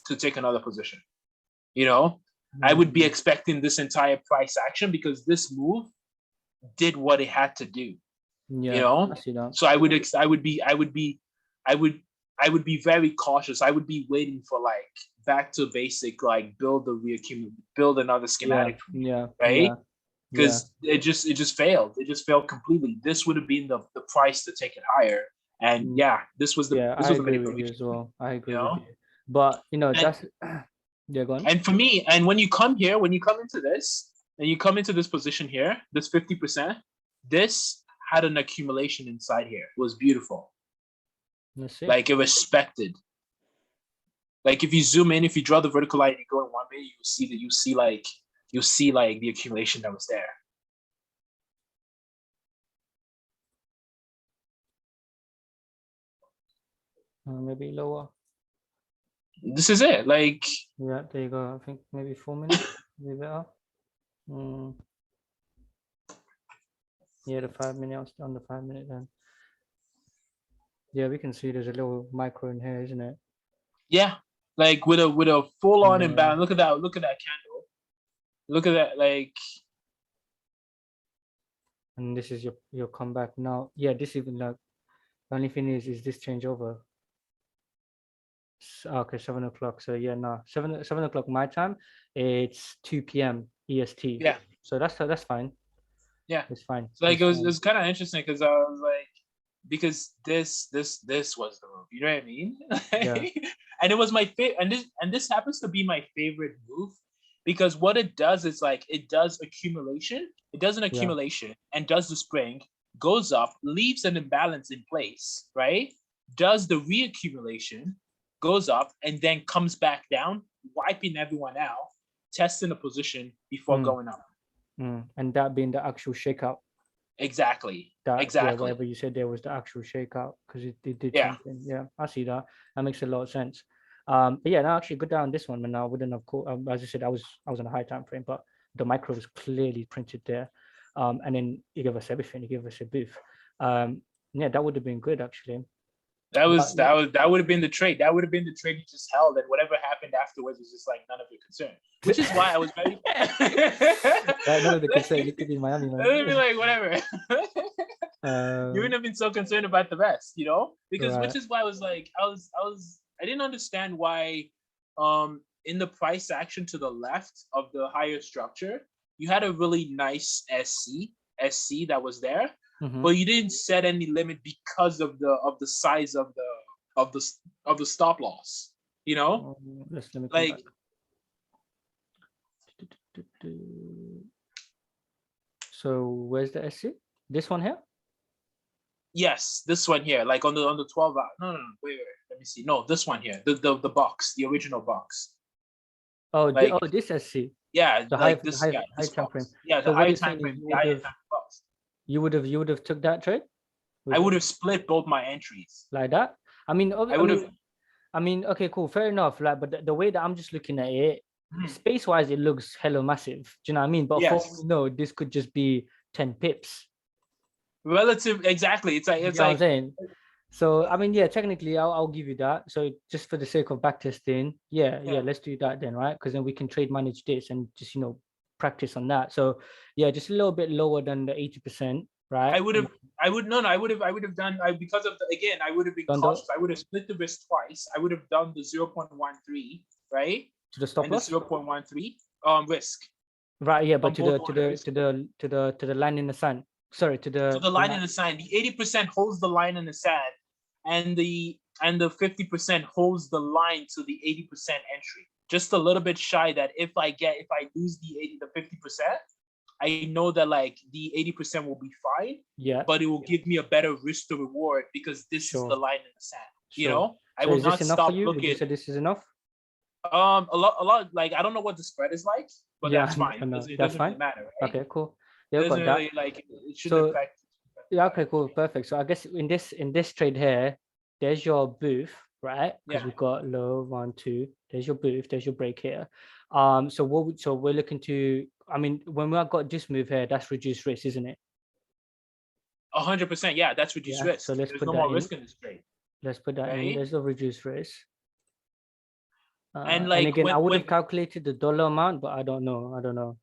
to take another position, I would be expecting this entire price action because this move did what it had to do. I see that. So I would be very cautious. I would be waiting for like back to basic, like build another schematic, right? Because it just failed. It just failed completely. This would have been the price to take it higher. And this was the I agree with you as well. I agree with you. But that's go on. And for me, and when you come into this, and you come into this position here, this 50%, this had an accumulation inside here. It was beautiful. Let's see. Like it respected. Like if you zoom in, if you draw the vertical line and you go in 1 minute, you'll see like the accumulation that was there. Maybe lower. This is it. Like there you go. I think maybe 4 minutes. Maybe better. Yeah, the 5 minutes on the 5 minute then. Yeah, we can see there's a little micro in here, isn't it? Yeah, like with a full on imbalance. Look at that candle. Look at that, like. And this is your comeback now. Yeah, this even like the only thing is this changeover. Okay, 7 o'clock. So yeah, no, 7 o'clock my time. It's 2 p.m. EST. Yeah. So that's fine. Yeah, it's fine. So like it was kind of interesting because I was like, because this was the move. You know what I mean? Yeah. And it was my favorite, and this happens to be my favorite move because what it does is like it does accumulation. It does an accumulation and does the spring, goes up, leaves an imbalance in place, right? Does the reaccumulation, goes up, and then comes back down, wiping everyone out, testing a position before going up. And that being the actual shakeout. Exactly. Yeah, whatever you said there was the actual shakeout because it did something. Yeah, I see that. That makes a lot of sense. But yeah, no, actually good down this one, and I wouldn't have called, as I said, I was on a high time frame, but the micro was clearly printed there. And then he gave us everything, he gave us a booth. Yeah, that would have been good actually. That would have been the trade. That would have been the trade you just held, and whatever happened afterwards was just like none of your concern. Which is why I was very none of the concern. You could be in Miami, man. It'd be like whatever. You wouldn't have been so concerned about the rest, you know? Because right. which is why I was like, I didn't understand why in the price action to the left of the higher structure, you had a really nice SC that was there. But you didn't set any limit because of the size of the stop loss, you know? Let me like so where's the SC? This one here? Yes, this one here, like on the 12 hour. No, wait, let me see. No, this one here, the box, the original box. Oh, like, this SC. Yeah, the like high time frame. Yeah, so the higher time frame. You would have took that trade? I would have split both my entries. Like that? I mean, okay, cool, fair enough. Like, but the way that I'm just looking at it, space-wise, it looks hella massive. Do you know what I mean? But for we know, this could just be 10 pips. Relative, exactly. It's like what I'm saying. So I mean, yeah, technically, I'll give you that. So just for the sake of backtesting, yeah, let's do that then, right? Because then we can trade manage this and just practice on that. So yeah, just a little bit lower than the 80%, right? I would have done because of I would have been cautious. I would have split the risk twice. I would have done the 0.13, right? To the stop loss? 0.13 risk. Right, yeah, but to the line in the sand. Sorry, to the line in the sand. The 80% holds the line in the sand, and the 50% holds the line to the 80% entry. Just a little bit shy that if I lose the 50%, I know that like the 80% will be fine. Yeah. But it will give me a better risk to reward because this is the line in the sand. You know, I will not stop looking. Would you say this is enough? A lot. Like I don't know what the spread is like, but that's fine. It doesn't really matter. Right? Okay, cool. Yeah, got that. Really, like it shouldn't affect. Yeah, okay, cool, perfect. So I guess in this trade here, there's your booth, right? Because we've got low 1, 2. There's your booth. There's your break here. So we're looking to. I mean, when we got this move here, that's reduced risk, isn't it? 100%. Yeah, that's reduced risk. So let's There's put no that more in. risk in this trade. Let's put that in. There's no reduced risk. And again, I would have calculated the dollar amount, but I don't know.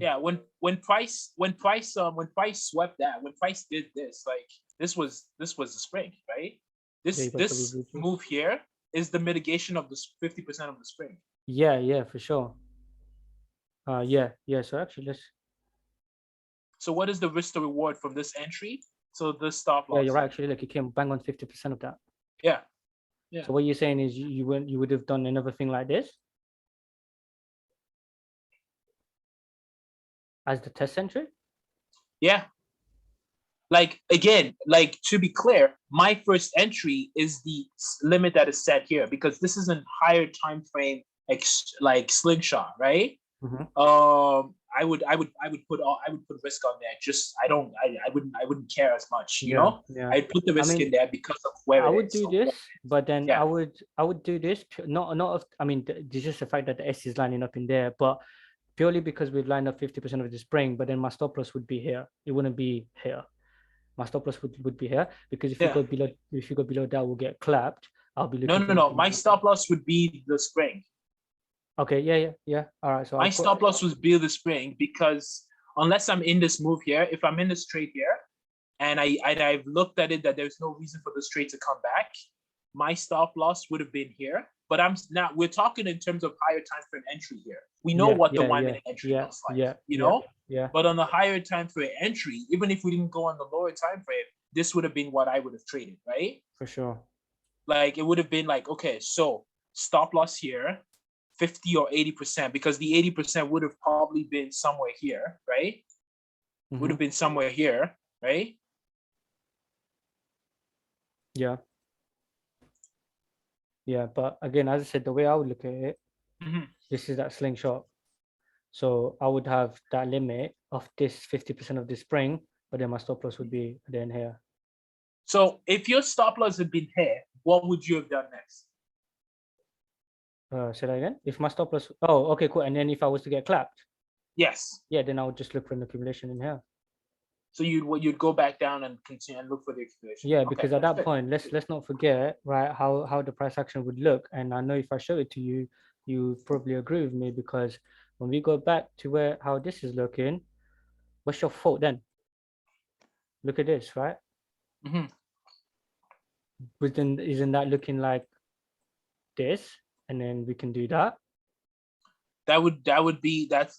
Yeah, when price swept that, when price did this, like this was the spring, right? This move here is the mitigation of the 50% of the spring. Yeah, for sure. Yeah. So actually, let's. So what is the risk to reward from this entry? So the stop loss. Yeah, you're right. Actually, like you came bang on 50% of that. Yeah. So what you're saying is you would have done another thing like this as the test entry? Yeah. Like again, like to be clear, my first entry is the limit that is set here because this is a higher time frame like slingshot, right? I would put risk on there. Just I wouldn't care as much, you know. I'd put the risk in there because of where I would do this, but then I would do this not. I mean, there's just the fact that the S is lining up in there, but purely because we've lined up 50% of the spring. But then my stop loss would be here. It wouldn't be here. My stop loss would be here because if you go below that, we'll get clapped. I'll be looking. No. My stop loss would be the spring. Okay, yeah. All right. So my stop loss was be the spring because unless I'm in this move here, if I'm in this trade here, and I've looked at it that there's no reason for this trade to come back, my stop loss would have been here. But we're talking in terms of higher time frame entry here. We know what the 1 minute entry looks like, you know? Yeah. But on the higher time frame entry, even if we didn't go on the lower time frame, this would have been what I would have traded, right? For sure. Like it would have been like, okay, so stop loss here, 50 or 80%, because the 80% would have probably been somewhere here, right? Would have been somewhere here, right? Yeah, but again, as I said, the way I would look at it, this is that slingshot. So I would have that limit of this 50% of the spring, but then my stop loss would be then here. So if your stop loss had been here, what would you have done next? Say that again. If my stop loss, oh, okay, cool. And then if I was to get clapped, Yes. yeah, then I would just look for an accumulation in here. So you'd go back down and continue and look for the accumulation. Yeah, Okay, because at that perfect. point, let's not forget, right, how the price action would look. And I know if I show it to you, you probably agree with me, because when we go back to how this is looking, what's your fault then? Look at this, right? Mhm. But then isn't that looking like this? And then we can do that. That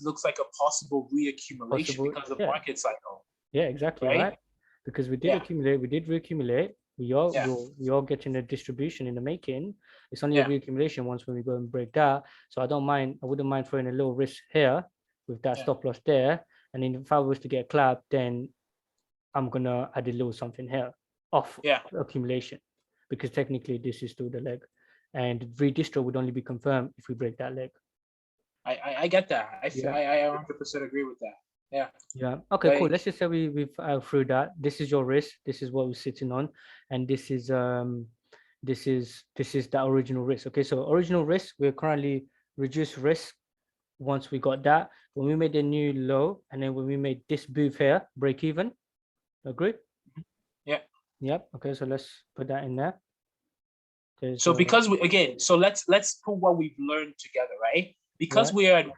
looks like a possible reaccumulation Possible, because of yeah. market cycle. Yeah, exactly, right? Because we did Yeah. accumulate, we did reaccumulate. We are getting a distribution in the making. It's only a reaccumulation once when we go and break that. So I wouldn't mind throwing a little risk here with that stop loss there. And then if I was to get clapped, then I'm gonna add a little something here off accumulation, because technically this is still the leg. And redistro would only be confirmed if we break that leg. I get that. I 100% agree with that. Yeah. Yeah. Okay, cool. Let's just say we've through that. This is your risk. This is what we're sitting on, and this is the original risk. Okay, so original risk, we're currently reduced risk. Once we got that, when we made a new low, and then when we made this booth here, break even. Agree? Yeah. Yep. Okay, so let's put that in there. So because let's put what we've learned together, right? Because we had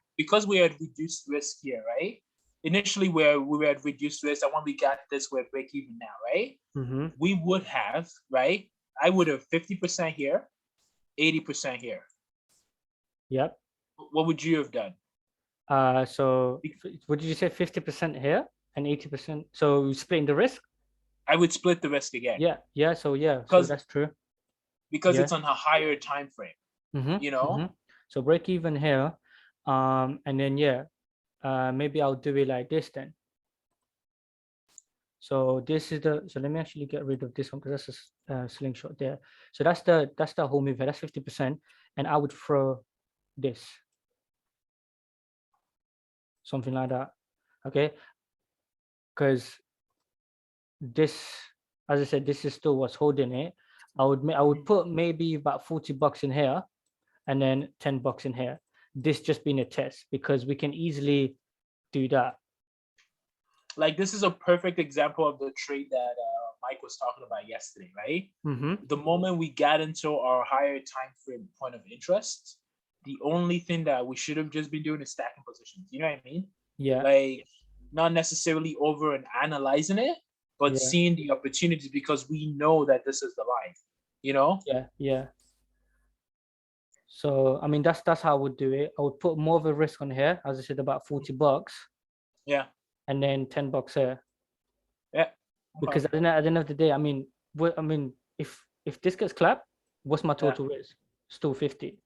reduced risk here, right? Initially we were at reduced risk, and when we got this, we're break even now, right? Mm-hmm. We would have, right? I would have 50% here, 80% here. Yep. What would you have done? So what did you say? 50% here and 80%. So splitting the risk? I would split the risk again. Yeah. So that's true. Because it's on a higher time frame. Mm-hmm. You know. Mm-hmm. So break even here, and then maybe I'll do it like this then. So this is so let me actually get rid of this one, because that's a slingshot there. So that's the whole move here. That's 50%, and I would throw this, something like that. Okay, because this, as I said, this is still what's holding it. I would put maybe about $40 in here, and then $10 in here. This just being a test, because we can easily do that. Like, this is a perfect example of the trade that Mike was talking about yesterday, right? Mm-hmm. The moment we got into our higher time frame point of interest, the only thing that we should have just been doing is stacking positions. You know what I mean? Yeah. Like, not necessarily over and analyzing it, but seeing the opportunities, because we know that this is the line. You know? Yeah. So I mean, that's how I would do it. I would put more of a risk on here, as I said, about $40. Yeah. And then $10 here. Yeah. Because at the end of the day, I mean, if this gets clapped, what's my total risk? Still 50.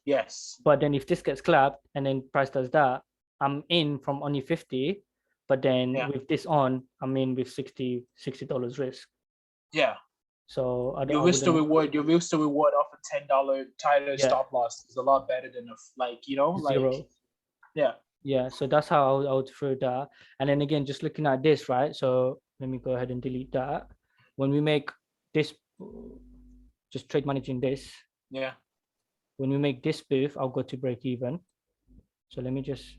Yes. But then if this gets clapped and then price does that, I'm in from only 50. But then with this on, I'm in with $60 risk. Yeah. So your risk to reward off a $10 tighter stop loss is a lot better than zero. Yeah, so that's how I would throw that. And then again, just looking at this, right? So let me go ahead and delete that. When we make this, just trade managing this. Yeah. When we make this booth, I'll go to break even. So let me just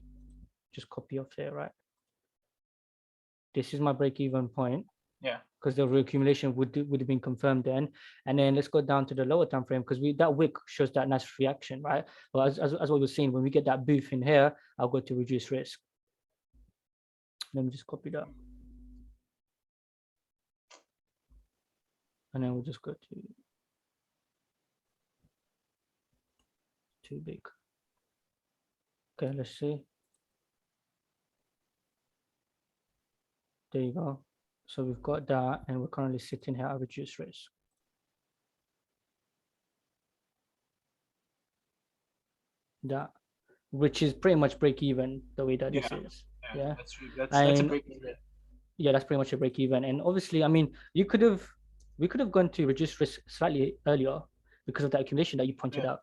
copy off there, right? This is my break even point. Yeah. Because the reaccumulation would have been confirmed then. And then let's go down to the lower time frame, because that wick shows that nice reaction, right? Well, as what we're seeing, when we get that booth in here, I'll go to reduce risk. Let me just copy that. And then we'll just go to too big. Okay, let's see. There you go. So we've got that, and we're currently sitting here at reduced risk. That, which is pretty much break even the way that this is. Yeah, that's a break even. Yeah, that's pretty much a break even. And obviously, I mean, we could have gone to reduce risk slightly earlier because of the accumulation that you pointed out,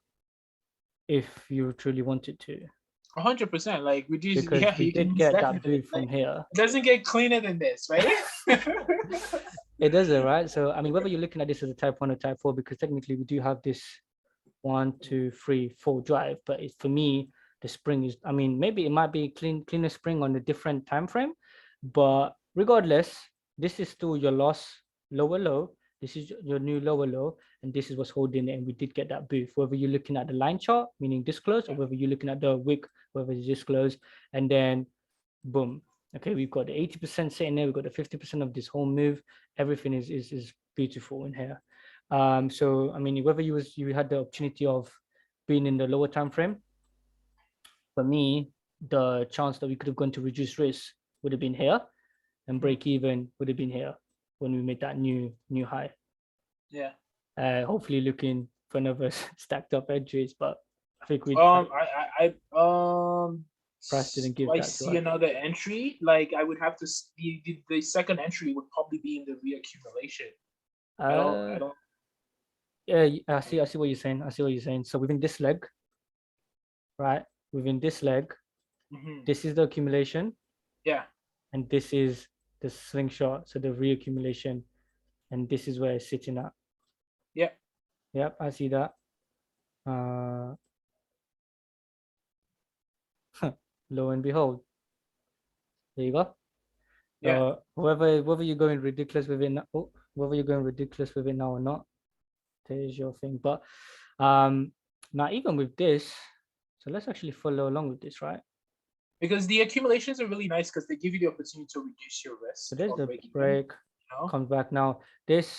if you truly wanted to. 100%. Like, reduce. Because we did get that booth from here. It doesn't get cleaner than this, right? It doesn't, right? So I mean, whether you're looking at this as a type 1 or type 4, because technically we do have this 1, 2, 3, 4 drive. But for me, the spring is, I mean, maybe it might be cleaner spring on a different time frame, but regardless, this is still your loss lower low. This is your new lower low, and this is what's holding it. And we did get that booth, whether you're looking at the line chart, meaning this close, or whether you're looking at the wick, whether it's this close, and then boom. Okay, we've got the 80% sitting there, we've got the 50% of this whole move. Everything is beautiful in here. So I mean, whether you had the opportunity of being in the lower time frame, for me, the chance that we could have gone to reduce risk would have been here, and break even would have been here when we made that new high. Yeah. Hopefully looking for another stacked up entries, but I think we price didn't give I that to see us. another entry. Like I would have to the second entry would probably be in the reaccumulation. I don't. Yeah, I see what you're saying. I see what you're saying. So within this leg, right? Within this leg, this is the accumulation. Yeah. And this is the slingshot, so the reaccumulation, and this is where it's sitting at. Yep. Yep, I see that. Lo and behold, there you go. Yeah. Whether you're going ridiculous with it now, whether you're going ridiculous with it now or not, there's your thing. But now even with this, so let's actually follow along with this, right? Because the accumulations are really nice because they give you the opportunity to reduce your risk. So there's the break, comes back now. This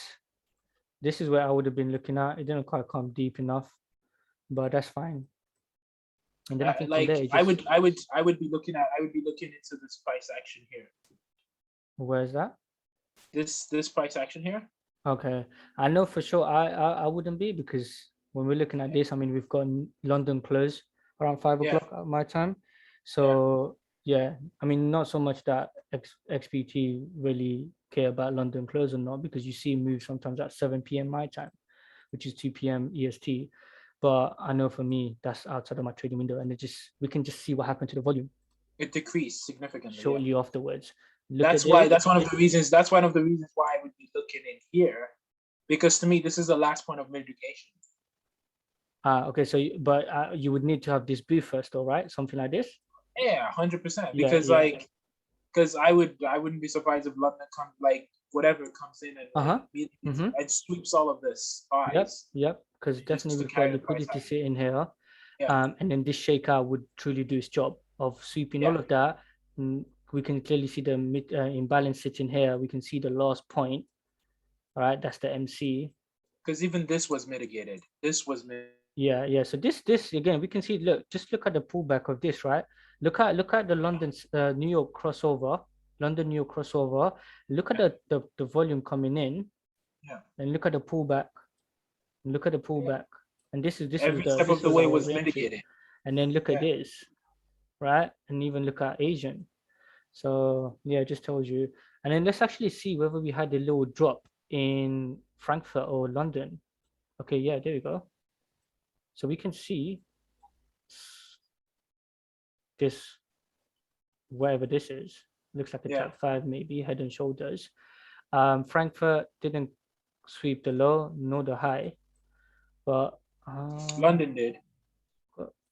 is where I would have been looking at. It didn't quite come deep enough, but that's fine. And then I think like from there, I would be looking into this price action here. Where's that? This price action here. Okay, I know for sure I wouldn't be, because when we're looking at this, I mean, we've got London close around 5 o'clock at my time. So yeah, I mean, not so much that XPT really care about London close or not, because you see moves sometimes at 7 p.m. my time, which is 2 p.m. EST. But I know for me, that's outside of my trading window, and we can just see what happened to the volume. It decreased significantly shortly afterwards. That's one of the reasons. That's one of the reasons why I would be looking in here, because to me, this is the last point of mitigation. Okay, so but you would need to have this booth first, though, right? Something like this. Yeah, 100%. Because because I wouldn't be surprised if London comes, like whatever comes in and and sweeps all of this. Yep. Because definitely we've got liquidity sitting here, and then this shakeout would truly do its job of sweeping all of that. We can clearly see the imbalance sitting here. We can see the last point. All right, that's the MC. Because even this was mitigated. Yeah. So this again, we can see. Just look at the pullback of this, right? Look at the London New York crossover, London New York crossover. Look at the volume coming in. Yeah. And look at the pullback. Look at the pullback. And this every step of the way was mitigated. And then look at this, right? And even look at Asian. So yeah, it just tells you. And then let's actually see whether we had a little drop in Frankfurt or London. Okay, yeah, there we go. So we can see this, whatever this is, looks like a type 5, maybe head and shoulders. Frankfurt didn't sweep the low nor the high, but London did.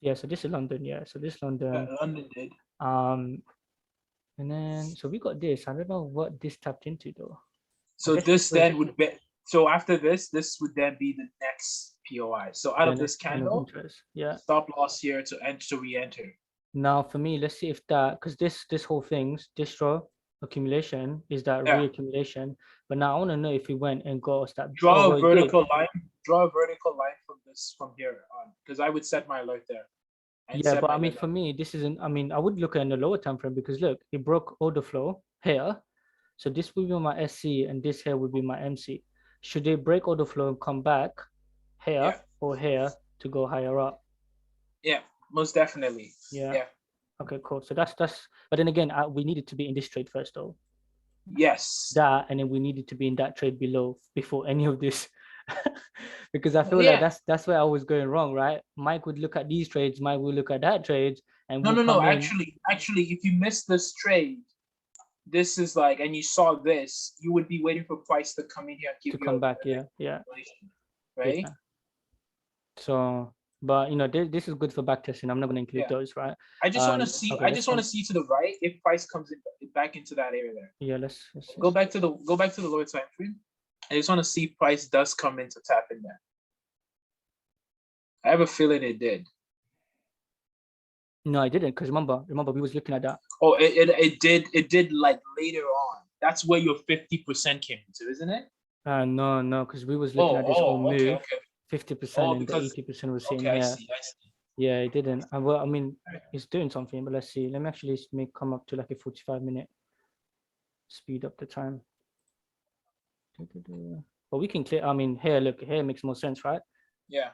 Yeah, so this is London. Yeah, so this London. London did. And then so we got this. I don't know what this tapped into though. So this then would be. So after this would then be the next POI. So out of this candle, stop loss here to re-enter. Now for me, let's see if that, because this whole thing's distro accumulation is that reaccumulation. But now I want to know if we went and got us that. Draw a vertical line. Draw a vertical line from here on, because I would set my alert there. Yeah, but I mean, for me, this isn't. I mean, I would look at the lower time frame, because look, it broke order flow here. So this would be my SC, and this here would be my MC. Should they break order flow and come back here or here to go higher up? Yeah, most definitely. Yeah. Okay, cool. So that's. But then again, we needed to be in this trade first, though. Yes. That, and then we needed to be in that trade below before any of this. Because I feel like that's where I was going wrong, right? Mike would look at these trades, Mike would look at that trade, and no. Actually, if you missed this trade, this is like, and you saw this, you would be waiting for price to come in here and give to come back. Yeah. Right. So, but this is good for backtesting. I'm not going to include those, right? I just want to see. Okay, I just want to see to the right if price comes in back into that area there. Yeah, let's go back to the lower time frame. I just want to see if price does come in to tap in there. I have a feeling it did. No, I didn't, because remember we was looking at that. Oh, it did like later on. That's where your 50% came into, isn't it? No, because we was looking at this whole move. 50% and the 80% was sitting here. I see. Yeah, it didn't. Well, I mean, it's doing something, but let's see. Let me actually come up to like a 45-minute. Speed up the time. But we can clear. I mean, here, look, here makes more sense, right? Yeah.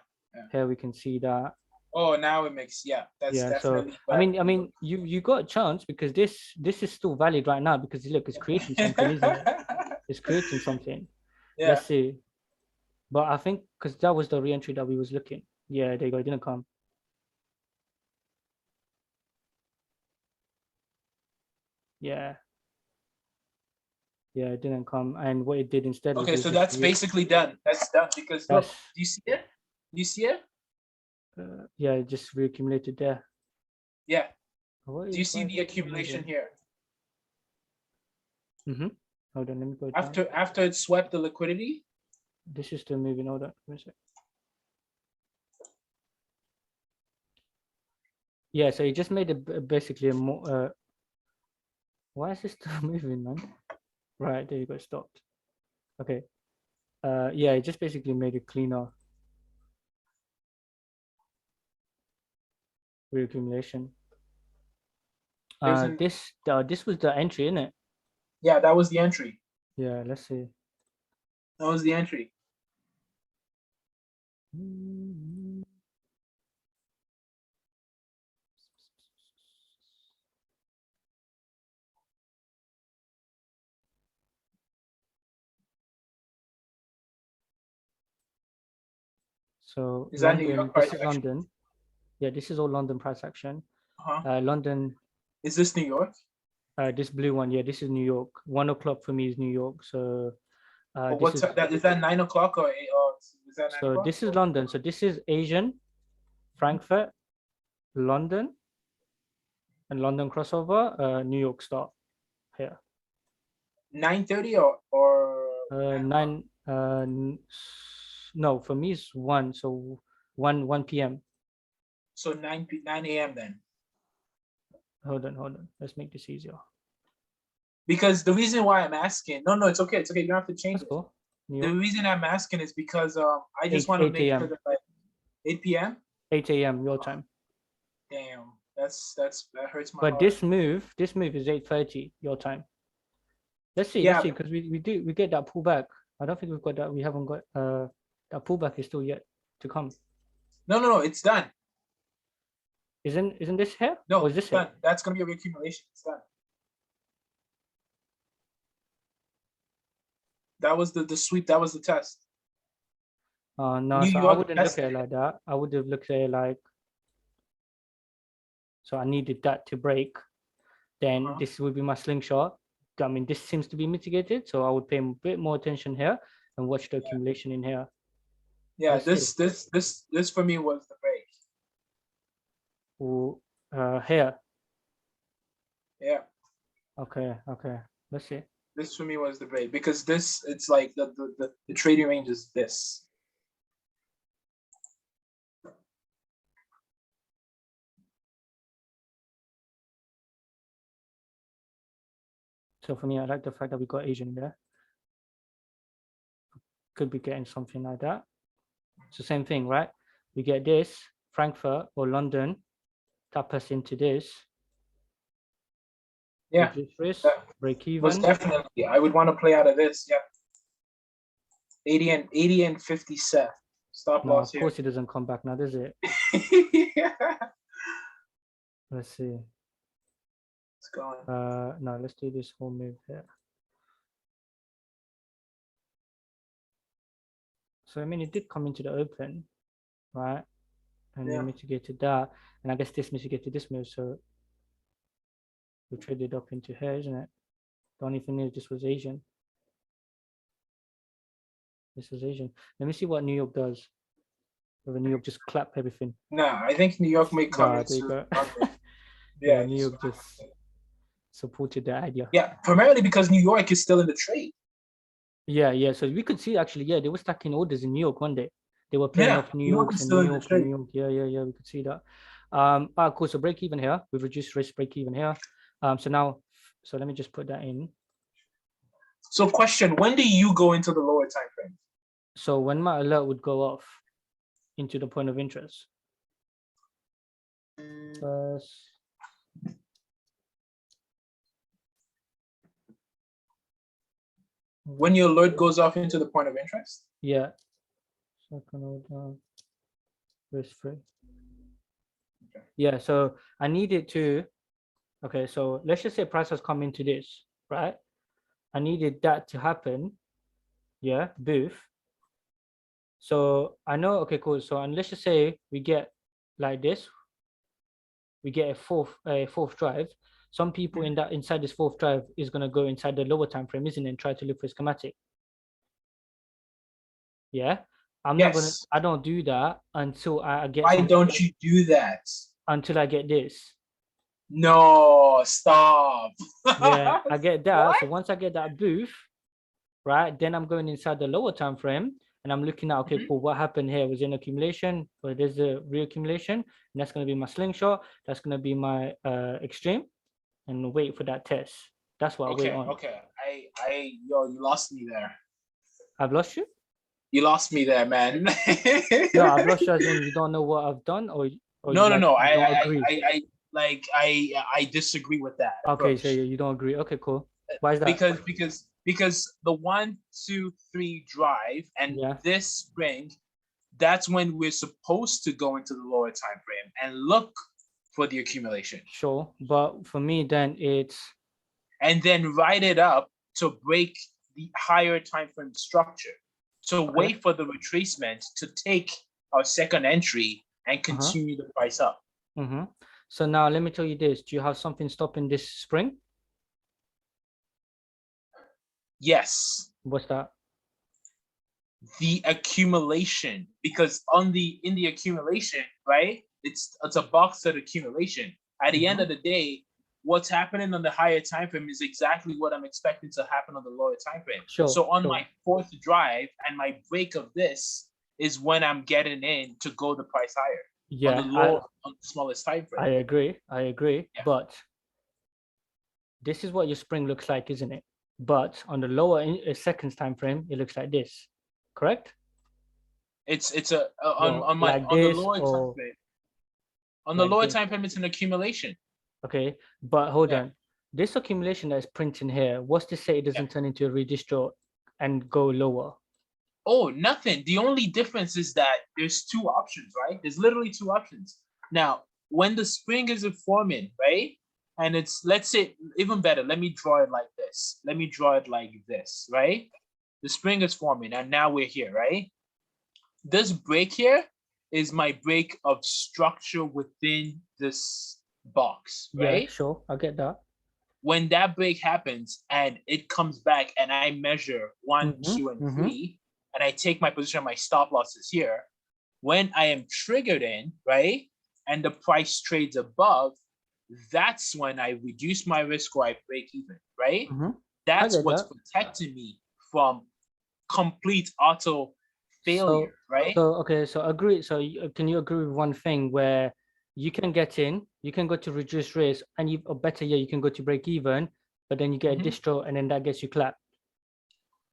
Here we can see that. Oh, now it makes, that's definitely. So I mean, you got a chance because this is still valid right now because look, it's creating something, isn't it? It's creating something. Yeah. Let's see. But I think because that was the re-entry that we was looking. Yeah, there you go. It didn't come. Yeah. Yeah, it didn't come. And what it did instead. Okay, so that's basically done. That's done because look, do you see it? Do you see it? Yeah, it just reaccumulated there. Yeah. Do you see the accumulation here? Mm-hmm. Hold on, let me go after it swept the liquidity. This is still moving. Hold on. Yeah, so it just made it basically a more. Why is this still moving, man? Right, there you go. Stopped. Okay. Yeah, it just basically made it cleaner. Reaccumulation. This was the entry, isn't it? Yeah, that was the entry. Yeah, let's see. That was the entry. So is London, that New York price action? London. Yeah, this is all London price action. London. Is this New York? This blue one, yeah, this is New York. 1 o'clock for me is New York. So is that 9 o'clock or 8? Is that 9 so o'clock? This is London. So this is Asian, Frankfurt, London, and London crossover, New York start here. 9:30 or 9 no, for me it's 1, so 1 p.m. So 9 a.m. then. Hold on, let's make this easier. Because the reason why I'm asking, no, it's okay, you don't have to change it. Cool. The reason I'm asking is because I just want to make sure that like 8 p.m. 8 a.m. your time. Damn, that hurts my heart. But this move is 8:30 your time. Let's see, because we get that pullback. I don't think we've got that. We haven't got that pullback is still yet to come. No, it's done. Isn't this here? No, is this done. That's gonna be a reaccumulation. It's done. That was the sweep. That was the test. No, so I wouldn't look at it like that. I would have looked at it like. So I needed that to break. Then this would be my slingshot. I mean, this seems to be mitigated, so I would pay a bit more attention here and watch the accumulation in here. Yeah, this for me was the break. Here. Yeah. Okay. Let's see. This for me was the break because it's like the trading range is this. So for me, I like the fact that we got Asian there. Could be getting something like that. So same thing, right? We get this, Frankfurt or London, tap us into this. Yeah. Break even. Most definitely. I would want to play out of this. Yeah. 80 and 50 set. Stop loss here. Of course it doesn't come back now, does it? Yeah. Let's see. It's going. No, let's do this whole move here. So I mean, it did come into the open, right? And we mitigated that, and I guess this mitigated this move. So we traded up into here, isn't it? The only thing is this was Asian. This was Asian. Let me see what New York does. Whether New York just clap everything. Nah, I think New York may come There you into go. London. Yeah, New York just supported the idea. Yeah, primarily because New York is still in the trade. Yeah. So we could see actually, yeah, they were stacking orders in New York one day. They were playing off New New York York's is and still New in the York and trade. New York. Yeah, we could see that. Cool. So break even here. We've reduced risk break even here. So now, so let me just put that in. So question, when do you go into the lower time frame? So when my alert would go off into the point of interest. First. When your alert goes off into the point of interest? Yeah. Second order risk free. Okay. Yeah, so I need it to, okay, so let's just say price has come into this, right? I needed that to happen. Yeah, booth. So I know, okay, cool. So and let's just say we get like this, we get a fourth drive. Some people in that inside this fourth drive is gonna go inside the lower time frame, isn't it, and try to look for a schematic. Yeah. I don't do that until I get Why don't you do that? Until I get this. No, stop. Yeah, I get that. What? So once I get that booth, right, then I'm going inside the lower time frame and I'm looking at, okay, cool, what happened here? Was it an accumulation or there's a reaccumulation? And that's going to be my slingshot. That's going to be my extreme, and wait for that test. That's what I wait on. Okay. Yo, you lost me there. I've lost you? You lost me there, man. No, I've lost you as in you don't know what I've done, or No. you don't agree. I disagree with that. Okay, approach. so you don't agree. Okay, cool. Why is that? Because the 1, 2, 3 drive and Yeah. this spring, that's when we're supposed to go into the lower time frame and look for the accumulation. Sure, but for me, then it's and then write it up to break the higher time frame structure. So wait for the retracement to take our second entry and continue the price up. So now let me tell you this. Do you have something stopping this spring? Yes. What's that? The accumulation, because in the accumulation, right? It's a box at accumulation. At the end of the day, what's happening on the higher time frame is exactly what I'm expecting to happen on the lower time frame. So on my fourth drive and my break of this is when I'm getting in to go the price higher. Yeah, on the smallest time frame. I agree. Yeah. But this is what your spring looks like, isn't it? But on the lower seconds time frame, it looks like this. Correct? It's the lower time frame. On the lower time frame, it's an accumulation. Okay, but hold on. This accumulation that is printing here, what's to say it doesn't turn into a redistro and go lower? Oh, nothing. The only difference is that there's two options, right? There's literally two options. Now, when the spring is forming, right? And it's, let's say, even better, let me draw it like this. Let me draw it like this, right? The spring is forming, and now we're here, right? This break here is my break of structure within this box, right? Yeah, sure, I get that. When that break happens and it comes back and I measure 1, 2, and 3, and I take my position, my stop losses here, when I am triggered in, right, and the price trades above, that's when I reduce my risk or I break even, right? That's what's protecting me from complete auto failure, right? So, okay, so agree. So can you agree with one thing where you can get in, you can go to reduce risk, and you, or better yet, you can go to break even, but then you get a distro and then that gets you clapped.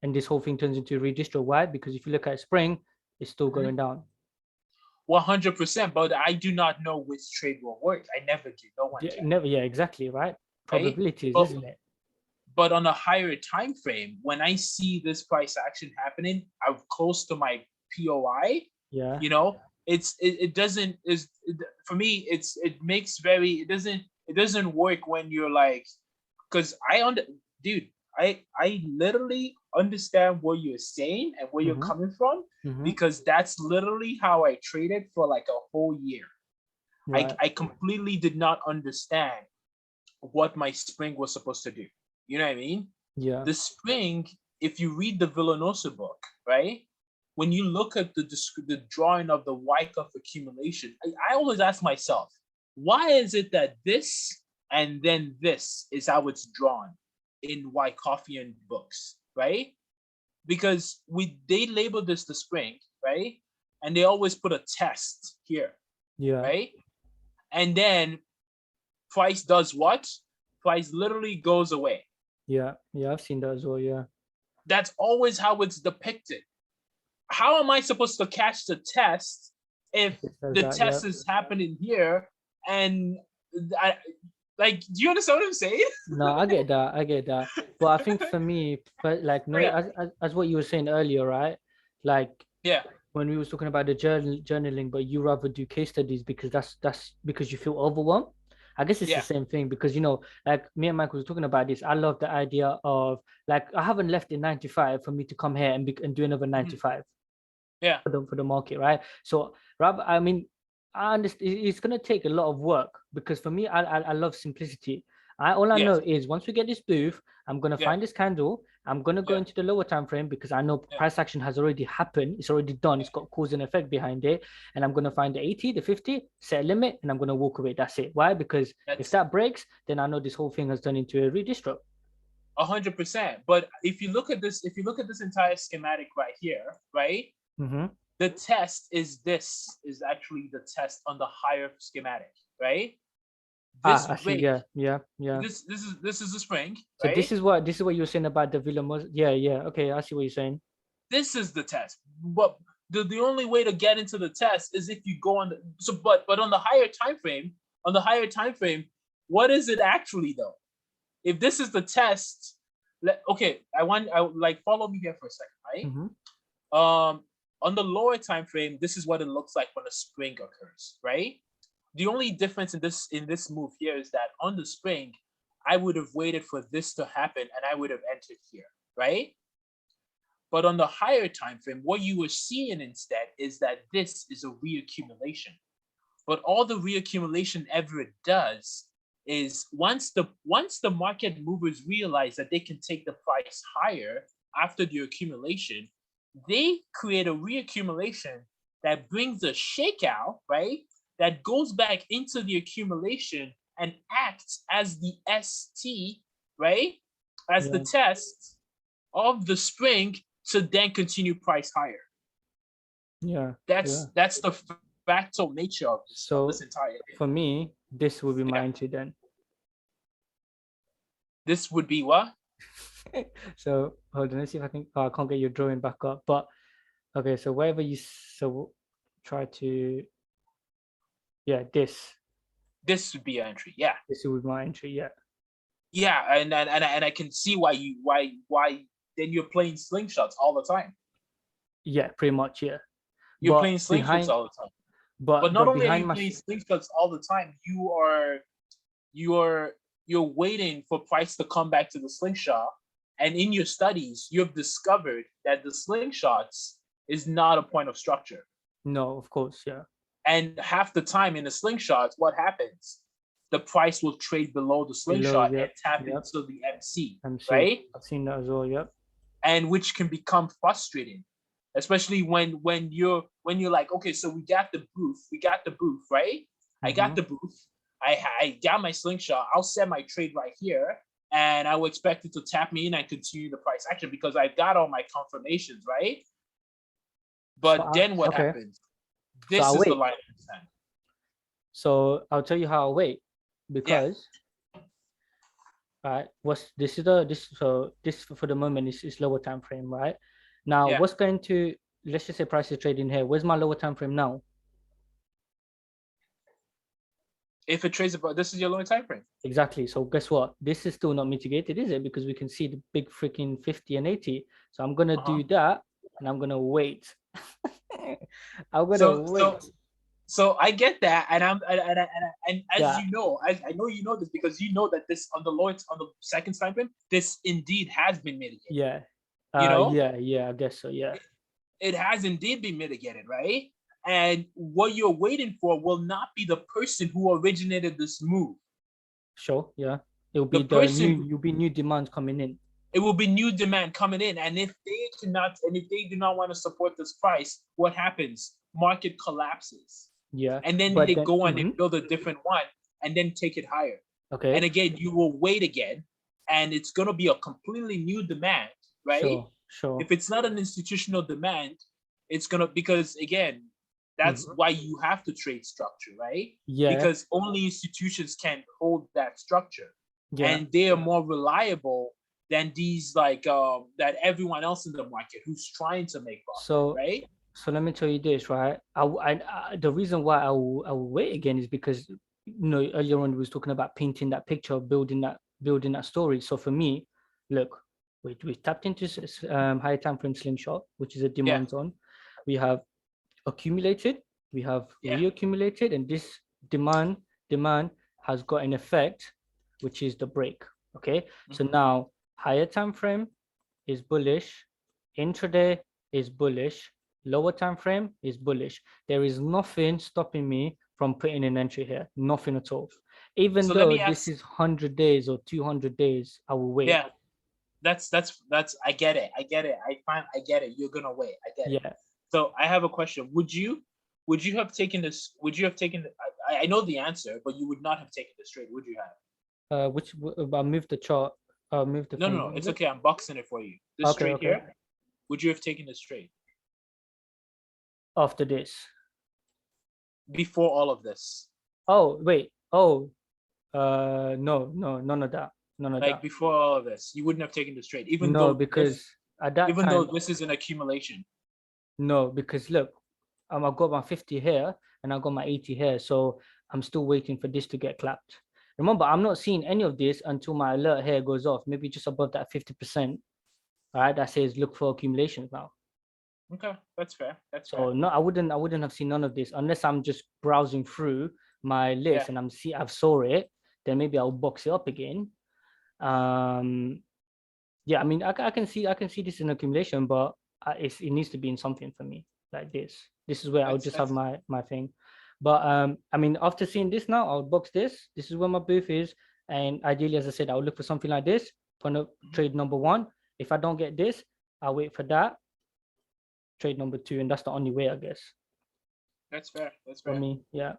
And this whole thing turns into a redistro. Why? Because if you look at spring, it's still going down. 100%, but I do not know which trade will work. I never do. No one can. Never, yeah, exactly, right? Probabilities, isn't it? But on a higher time frame, when I see this price action happening, I'm close to my POI. Yeah. You know, it doesn't for me. It doesn't work when you're like, because I literally understand what you're saying and where you're coming from, because that's literally how I traded for like a whole year. Right. I completely did not understand what my spring was supposed to do. You know what I mean? Yeah. The spring, if you read the Villanosa book, right? when you look at the drawing of the Wyckoff accumulation, I always ask myself, why is it that this and then this is how it's drawn in Wyckoфfian books, right? Because they label this the spring, right? And they always put a test here, Yeah. right? And then price does what? Price literally goes away. Yeah. Yeah. I've seen that as well. Yeah. That's always how it's depicted. How am I supposed to catch the test if the test is happening here? And like, do you understand what I'm saying? No, I get that. But I think for me, but like, no, as what you were saying earlier, right? Like, yeah, when we was talking about the journaling, but you rather do case studies because that's because you feel overwhelmed. I guess it's the same thing because, you know, like me and Michael was talking about this. I love the idea of like, I haven't left in 95 for me to come here and do another 95. Yeah. For the market, right? So, I mean, I understand it's going to take a lot of work because for me, I love simplicity. All I know is once we get this booth, I'm going to find this candle. I'm going to go into the lower time frame because I know price action has already happened. It's already done. It's got cause and effect behind it. And I'm going to find the 80, the 50, set a limit, and I'm going to walk away. That's it. Why? Because if that breaks, then I know this whole thing has turned into a redistro. 100%. But if you look at this entire schematic right here, right? Mm-hmm. The test is actually the test on the higher schematic, right? I see. Yeah. This is the spring. So right? this is what you were saying about the Villa. Yeah. Okay, I see what you're saying. This is the test. But the only way to get into the test is if you go on but on the higher time frame, what is it actually though? If this is the test, okay, I like follow me here for a second, right? Mm-hmm. On the lower time frame, this is what it looks like when a spring occurs, right? The only difference in this move here is that on the spring, I would have waited for this to happen and I would have entered here, right? But on the higher time frame, what you were seeing instead is that this is a reaccumulation. But all the reaccumulation ever it does is once the market movers realize that they can take the price higher after the accumulation, they create a reaccumulation that brings a shakeout, right? That goes back into the accumulation and acts as the ST, right? As the test of the spring to then continue price higher. Yeah. That's the fractal nature of this, so this entire thing. For me, this would be my entry then. This would be what? So hold on, let's see if I can. I can't get your drawing back up, but okay. So wherever you try to, this would be your entry. Yeah, this would be my entry. Yeah, and I can see why then you're playing slingshots all the time. Yeah, pretty much. Yeah, you're playing slingshots all the time. But not only are you playing slingshots all the time, you're waiting for price to come back to the slingshot. And in your studies, you have discovered that the slingshots is not a point of structure. No, of course, yeah. And half the time in the slingshots, what happens? The price will trade below the slingshot and tap into the MC, right? I've seen that as well, yep. And which can become frustrating, especially when you're like, okay, so we got the booth, right? I got the booth. I got my slingshot. I'll set my trade right here. And I will expect it to tap me in and continue the price action because I've got all my confirmations, right? But then what happens? This is the line of descent. So I'll tell you how I wait, because right, this for the moment is lower time frame, right? Now what's going to, let's just say price is trading here. Where's my lower time frame now? If it trades about, this is your lower time frame. Exactly. So guess what? This is still not mitigated, is it? Because we can see the big freaking 50 and 80. So I'm gonna do that, and I'm gonna wait. I'm gonna wait. So I get that, and as you know, I know you know this because you know that this on the second time frame, this indeed has been mitigated. Yeah. You know? Yeah, I guess so. Yeah. It has indeed been mitigated, right? And what you're waiting for will not be the person who originated this move. Sure. Yeah. It'll be the new demand coming in. It will be new demand coming in, and if they do not want to support this price, what happens? Market collapses, Yeah, and then but they then go and they build a different one, and then take it higher. And okay, again, you will wait again, and it's gonna be a completely new demand, right? sure. If it's not an institutional demand, it's gonna, because again, that's Mhm. why you have to trade structure, right? Yeah, Because only institutions can hold that structure, yeah. and they are more reliable than these like that everyone else in the market who's trying to make profit, So right? so let me tell you this, right? The reason why I will wait again is because earlier on we was talking about painting that picture, building that story. So for me, look, we tapped into higher time frame slingshot, which is a Yeah, demand zone. We have accumulated, we have yeah. reaccumulated, and this demand has got an effect, which is the break. Okay, so Mhm. now higher time frame is bullish, intraday is bullish, lower time frame is bullish. There is nothing stopping me from putting an entry here, nothing at all. Even So let though me this ask. is 100 days or 200 days, I will wait. Yeah, that's I get it. I get it. I get it. You're gonna wait. I get it. Yeah. So I have a question. Would you have taken this? Would you have taken? I know the answer, but you would not have taken this trade, would you have? I'll move the chart. I'll move the No, no, thing. no. Move It's it. okay. I'm boxing it for you. This Okay, trade okay. here. Would you have taken this trade After this. before all of this? Oh, wait. Oh, no, none of that. None of Like that. before all of this, you wouldn't have taken this trade, No, because at that even though time, this is an accumulation. no, because look, I got my 50 here and I got my 80 here. So I'm still waiting for this to get clapped. Remember, I'm not seeing any of this until my alert here goes off, maybe just above that 50%. All right, that says look for accumulations now. Okay, that's fair. That's So fair. no, I wouldn't have seen none of this unless I'm just browsing through my Yeah, list and I've saw it, then maybe I'll box it up again. Um, yeah, I mean, I can see this in accumulation, but it needs to be in something for me like this. This is where I'll just have that's my thing. But I mean, after seeing this now, I'll box this. This is where my booth is, and ideally, as I said, I'll look for something like this. Gonna mhm. trade number one. If I don't get this, I'll wait for that. Trade number two, and that's the only way, I guess, That's fair. That's for fair. me. Yeah.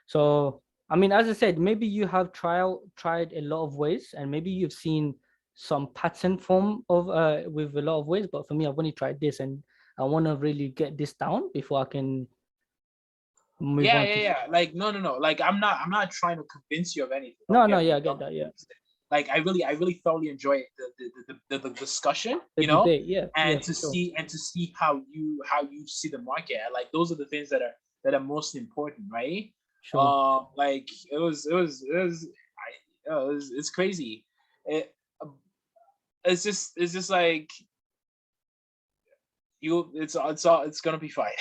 So I mean, as I said, maybe you have tried a lot of ways, and maybe you've seen some pattern form of with a lot of ways. But for me, I've only tried this, and I want to really get this down before I can move Yeah, on yeah, to. yeah. Like no. Like I'm not trying to convince you of anything. Don't No, no, get yeah, I me get don't that. get me Yeah, twisted. Like I really thoroughly enjoy the discussion, the debate. Yeah, yeah, and for sure, to see how you see the market. Like those are the things that are most important, right? sure. Like it's crazy. It, it's just like it's gonna be fine.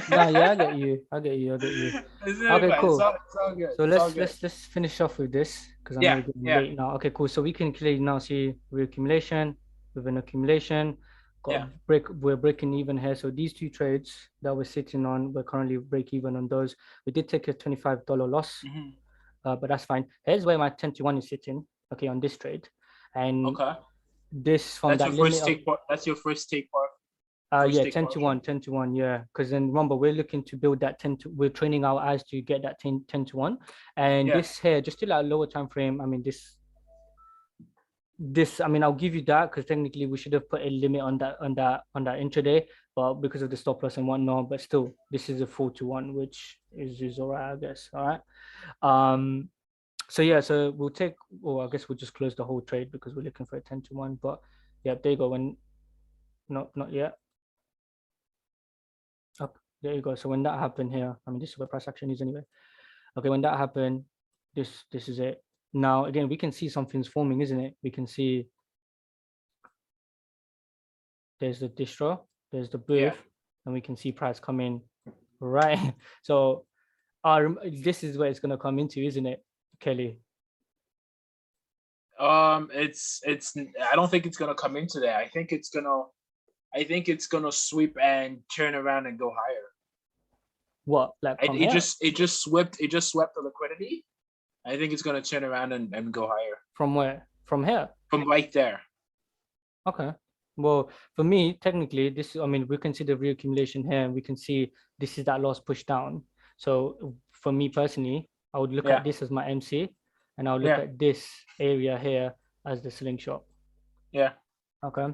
No, yeah, I get you. I get you. I get you. It's gonna be Okay, fine. It's cool. all it's all good. So It's all let's good. let's let's finish off with this because I know Yeah, we're getting yeah, late now. Okay, cool. So we can clearly now see reaccumulation with an accumulation. Got yeah. a break. We're breaking even here. So these two trades that we're sitting on, we're currently break even on those. We did take a $25 loss, Hmm. but that's fine. Here's where my 10 to 1 is sitting. Okay, on this trade, and Okay. this from That's that your limit first of take part. That's your first take part. First yeah, take 10 to partial. 1, 10 to 1, yeah. Because then remember, we're looking to build that 10 to, we're training our eyes to get that 10 to 1. And Yeah. this here, just still at a lower time frame, I mean, I mean, I'll give you that because technically we should have put a limit on that intraday, but because of the stop loss and whatnot, but still, this is a 4 to 1, which is all right, I guess. All right. Um, so yeah, so we'll take, well, I guess we'll just close the whole trade because we're looking for a 10 to 1. But yeah, there you go. When not yet. Up. There you go. So when that happened here, I mean, this is where price action is anyway. Okay, when that happened, this is it. Now again, we can see something's forming, isn't it? We can see there's the distro, there's the Yeah. booth, and we can see price coming right. So this is where it's gonna come into, isn't it, Kelly? It's. I don't think it's gonna come into that. I think it's gonna sweep and turn around and go higher. What, like It, from it here? just it just swept it just swept the liquidity. I think it's gonna turn around and go higher From where? From here? from right there. Okay. Well, for me, technically, this, I mean, we can see the reaccumulation here, and we can see this is that loss pushed down. So for me personally, I would look Yeah, at this as my MC, and I'll look yeah, at this area here as the slingshot. yeah. Okay.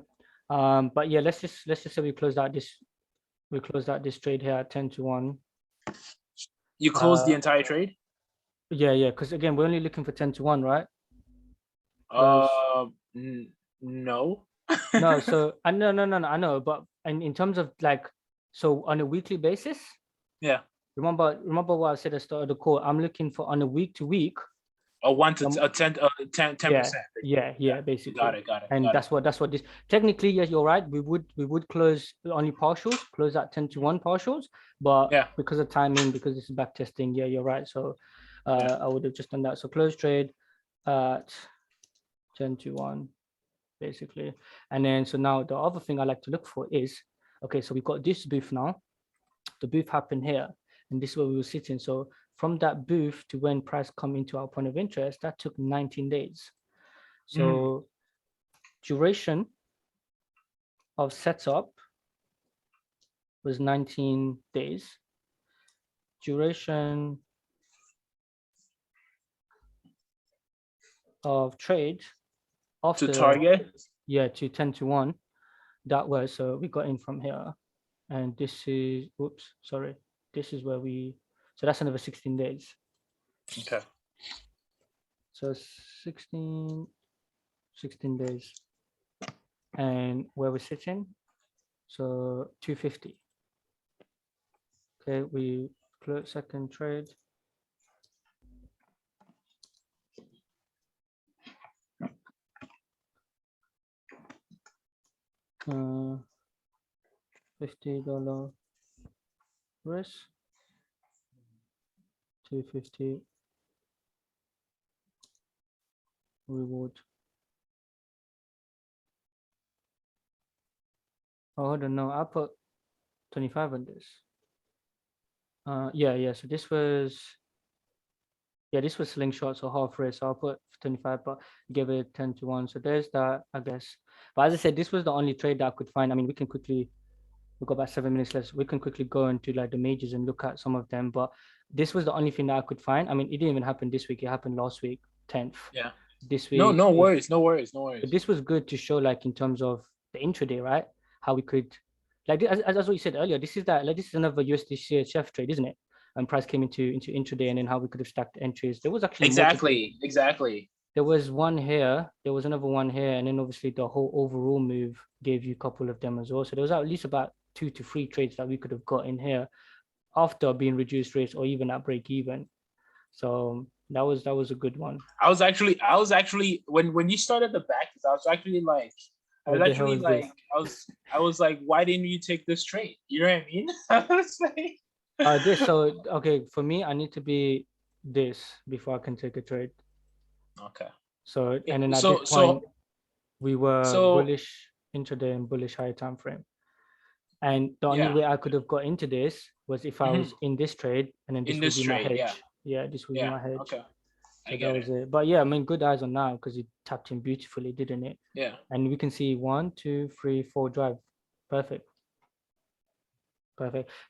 But yeah, let's just say we closed out this trade here at 10-1. You closed the entire trade? Yeah, because again, we're only looking for 10-1, right? No. No, so I no, I know, but in terms of like, so on a weekly basis, Yeah. remember what I said at the start of the call. I'm looking for on a week to week. A 1 to Um, a 10, 10%. yeah, basically. Got it. And that's what this technically, yes, you're right. We would close only partials, close at 10-1 partials, but Yeah, because of timing, because this is back testing, yeah, you're right. So yeah. I would have just done that. So close trade at 10-1, basically. And then so now the other thing I like to look for is, okay, so we've got this booth now. The booth happened here, and this is where we were sitting. So from that booth to when price come into our point of interest, that took 19 days. So duration of setup was 19 days. Duration of trade after, To target? yeah, to 10-1, that was, so we got in from here, and this is, oops, sorry, this is where we, so that's another 16 days. Okay. So 16 days. And where we're sitting, so 250. Okay, we close second trade. $50 risk, 250 reward. Oh, I don't know. I put 25 on this. Yeah. So this was, yeah, this was slingshot, so half risk. So I'll put 25, but give it 10-1. So there's that, I guess. But as I said, this was the only trade that I could find. I mean, we've got about 7 minutes left. We can quickly go into like the majors and look at some of them. But this was the only thing that I could find. I mean, it didn't even happen this week. It happened last week, 10th. Yeah. This No, week. no worries. But this was good to show, like, in terms of the intraday, right? How we could, like, as what you said earlier, this is another USD CHF trade, isn't it? And price came into intraday, and then how we could have stacked entries. There was actually Exactly. there was one here, there was another one here, and then obviously the whole overall move gave you a couple of them as well. So there was at least about 2 to 3 trades that we could have got in here after being reduced rates or even at break even. So that was a good one. I was actually when you started the back, I was actually like, I was like, why didn't you take this trade? You know what I mean? I was like, so okay, for me, I need to be this before I can take a trade. Okay. So and then at this point, we were bullish intraday and bullish higher time frame. And the only way I could have got into this was if I was in this trade, and then this would be my hedge. Yeah, this would be my hedge. Okay. So that was it. But yeah, I mean, good eyes on now because it tapped in beautifully, didn't it? Yeah. And we can see 1, 2, 3, 4 drive. Perfect.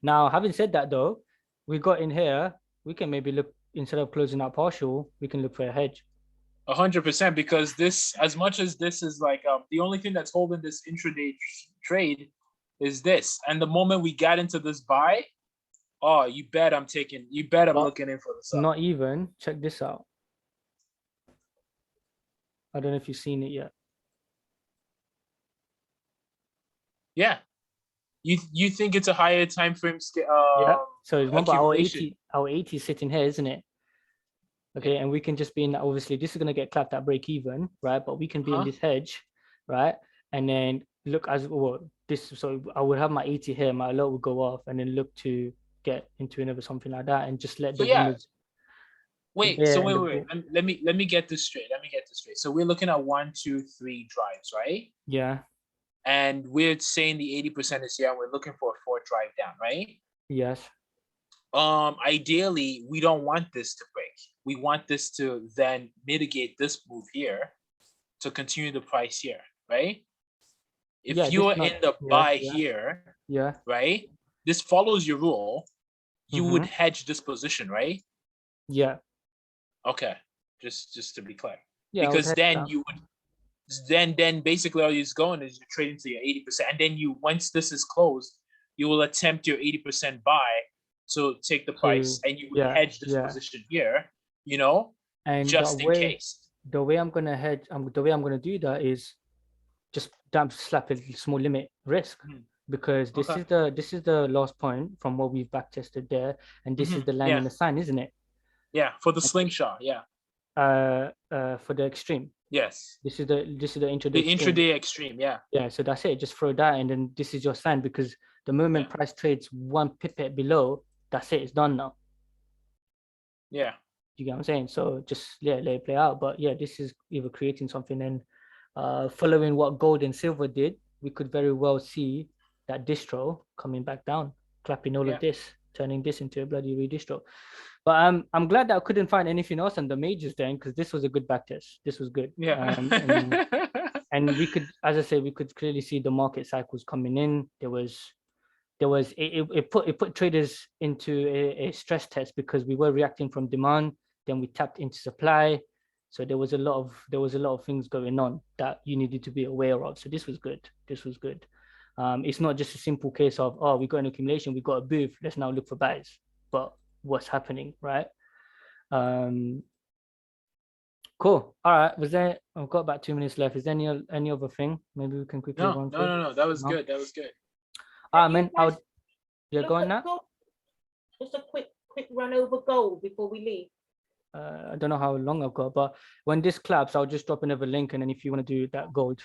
Now, having said that though, we got in here, we can maybe look, instead of closing out partial, we can look for a hedge. 100%, because this, as much as this is like the only thing that's holding this intraday trade is this. And the moment we got into this buy, oh, you bet I'm looking in for this. Not even. Check this out. I don't know if you've seen it yet. Yeah. You think it's a higher time frame scale? Yeah. So remember our 80 is sitting here, isn't it? Okay, and we can just be in, obviously this is going to get clapped at break even, right? But we can be in this hedge, right? And then look as well, this, so I would have my 80 here, my lot would go off, and then look to get into another something like that, and just let the winners. Wait. Let me get this straight. So we're looking at 1, 2, 3 drives, right? Yeah. And we're saying the 80% is here, and we're looking for a 4th drive down, right? Yes. Ideally, we don't want this to break. We want this to then mitigate this move here to continue the price here, right? If Yeah, you this are not in the yeah, buy yeah, here, yeah. right? This follows your rule. You would Mhm. hedge this position, right? Yeah. Okay, just to be clear, Yeah, I would because hedge then that. you would then basically all you're going is you're trading to your 80%, and then you once this is closed, you will attempt your 80% buy to take the price, and you would Yeah, hedge this yeah. position here, you know, And just in case. the way I'm gonna hedge, the way I'm gonna do that is just slap a small limit risk, Mhm. because Okay. this is the last point from what we've back tested there, and this is the line Yeah, in the sign, isn't it? yeah, for the And slingshot, yeah, for the extreme. yes, This is the intraday the extreme. intraday extreme, yeah, Yeah, so that's it. Just throw that, and then this is your sign, because the moment yeah, price trades one pipet below, that's it. It's done now. yeah, You get what I'm saying? So just let it play out. But yeah, this is either creating something, and following what gold and silver did, we could very well see that distro coming back down, clapping all yeah, of this, turning this into a bloody redistro. But I'm glad that I couldn't find anything else on the majors then, because this was a good back test. This was good. yeah. And we could, as I said, we could clearly see the market cycles coming in. It put traders into a stress test, because we were reacting from demand, then we tapped into supply. So there was a lot of things going on that you needed to be aware of. So this was good. This was good. It's not just a simple case of, oh, we got an accumulation, we got a booth, let's now look for buys. But what's happening, right? Cool. All right. I've got about 2 minutes left. Is there any other thing maybe we can quickly No, run no, through? no, no. That was No? good. That was good. Ah, Can you man, guys yeah, go look on at now. gold? Just a quick run over gold before we leave. I don't know how long I've got, but when this claps, I'll just drop another link, and then if you want to do that gold,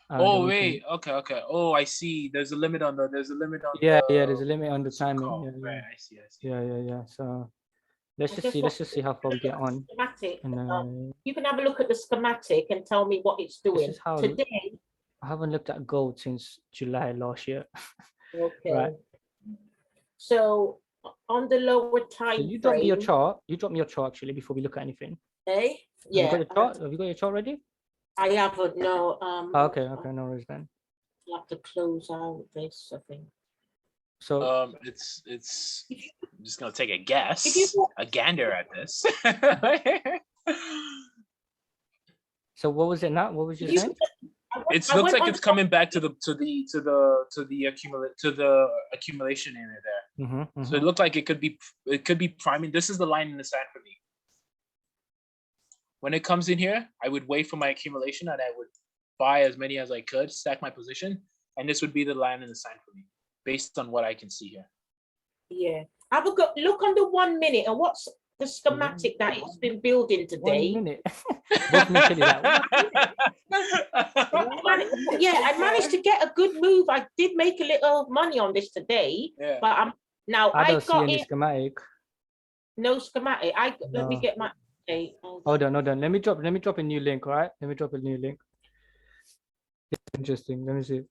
then Oh we wait, can. okay, okay. Oh, I see. There's a limit on the. There's a limit on Yeah, the. yeah. There's a limit on the What's it timing. called? Yeah, Right, yeah, I see. I see. yeah. So let's I just see. want Let's just see how far we get on. schematic. And You can have a look at the schematic and tell me what it's this doing is how today. I haven't looked at gold since July last year. Okay. Right. So on the lower So time you drop me your frame, chart. You drop me your chart actually before we look at anything. eh? Have you Yeah, got your chart? Have you got your chart ready? I haven't. No. Oh, okay, no worries then. I'll have to close out this, I think. So It's. I'm just gonna take a guess, If you a gander at this. so what was it now? What was you saying? It I looks went like on it's the- coming back to the accumulation area there. So it looked like it could be priming. This is the line in the sand for me. When it comes in here, I would wait for my accumulation, and I would buy as many as I could, stack my position, and this would be the line in the sand for me, based on what I can see here. Yeah. Have a look on the 1 minute and what's the schematic that it's been building today. 1 minute. Both me tell you that. 1 minute. Yeah, I managed to get a good move. I did make a little money on this today, Yeah. but I'm now I don't see got any in schematic. no schematic. Let me No. get my okay. Hold on. Let me drop a new link, all right? Let me drop a new link. It's interesting. Let me see.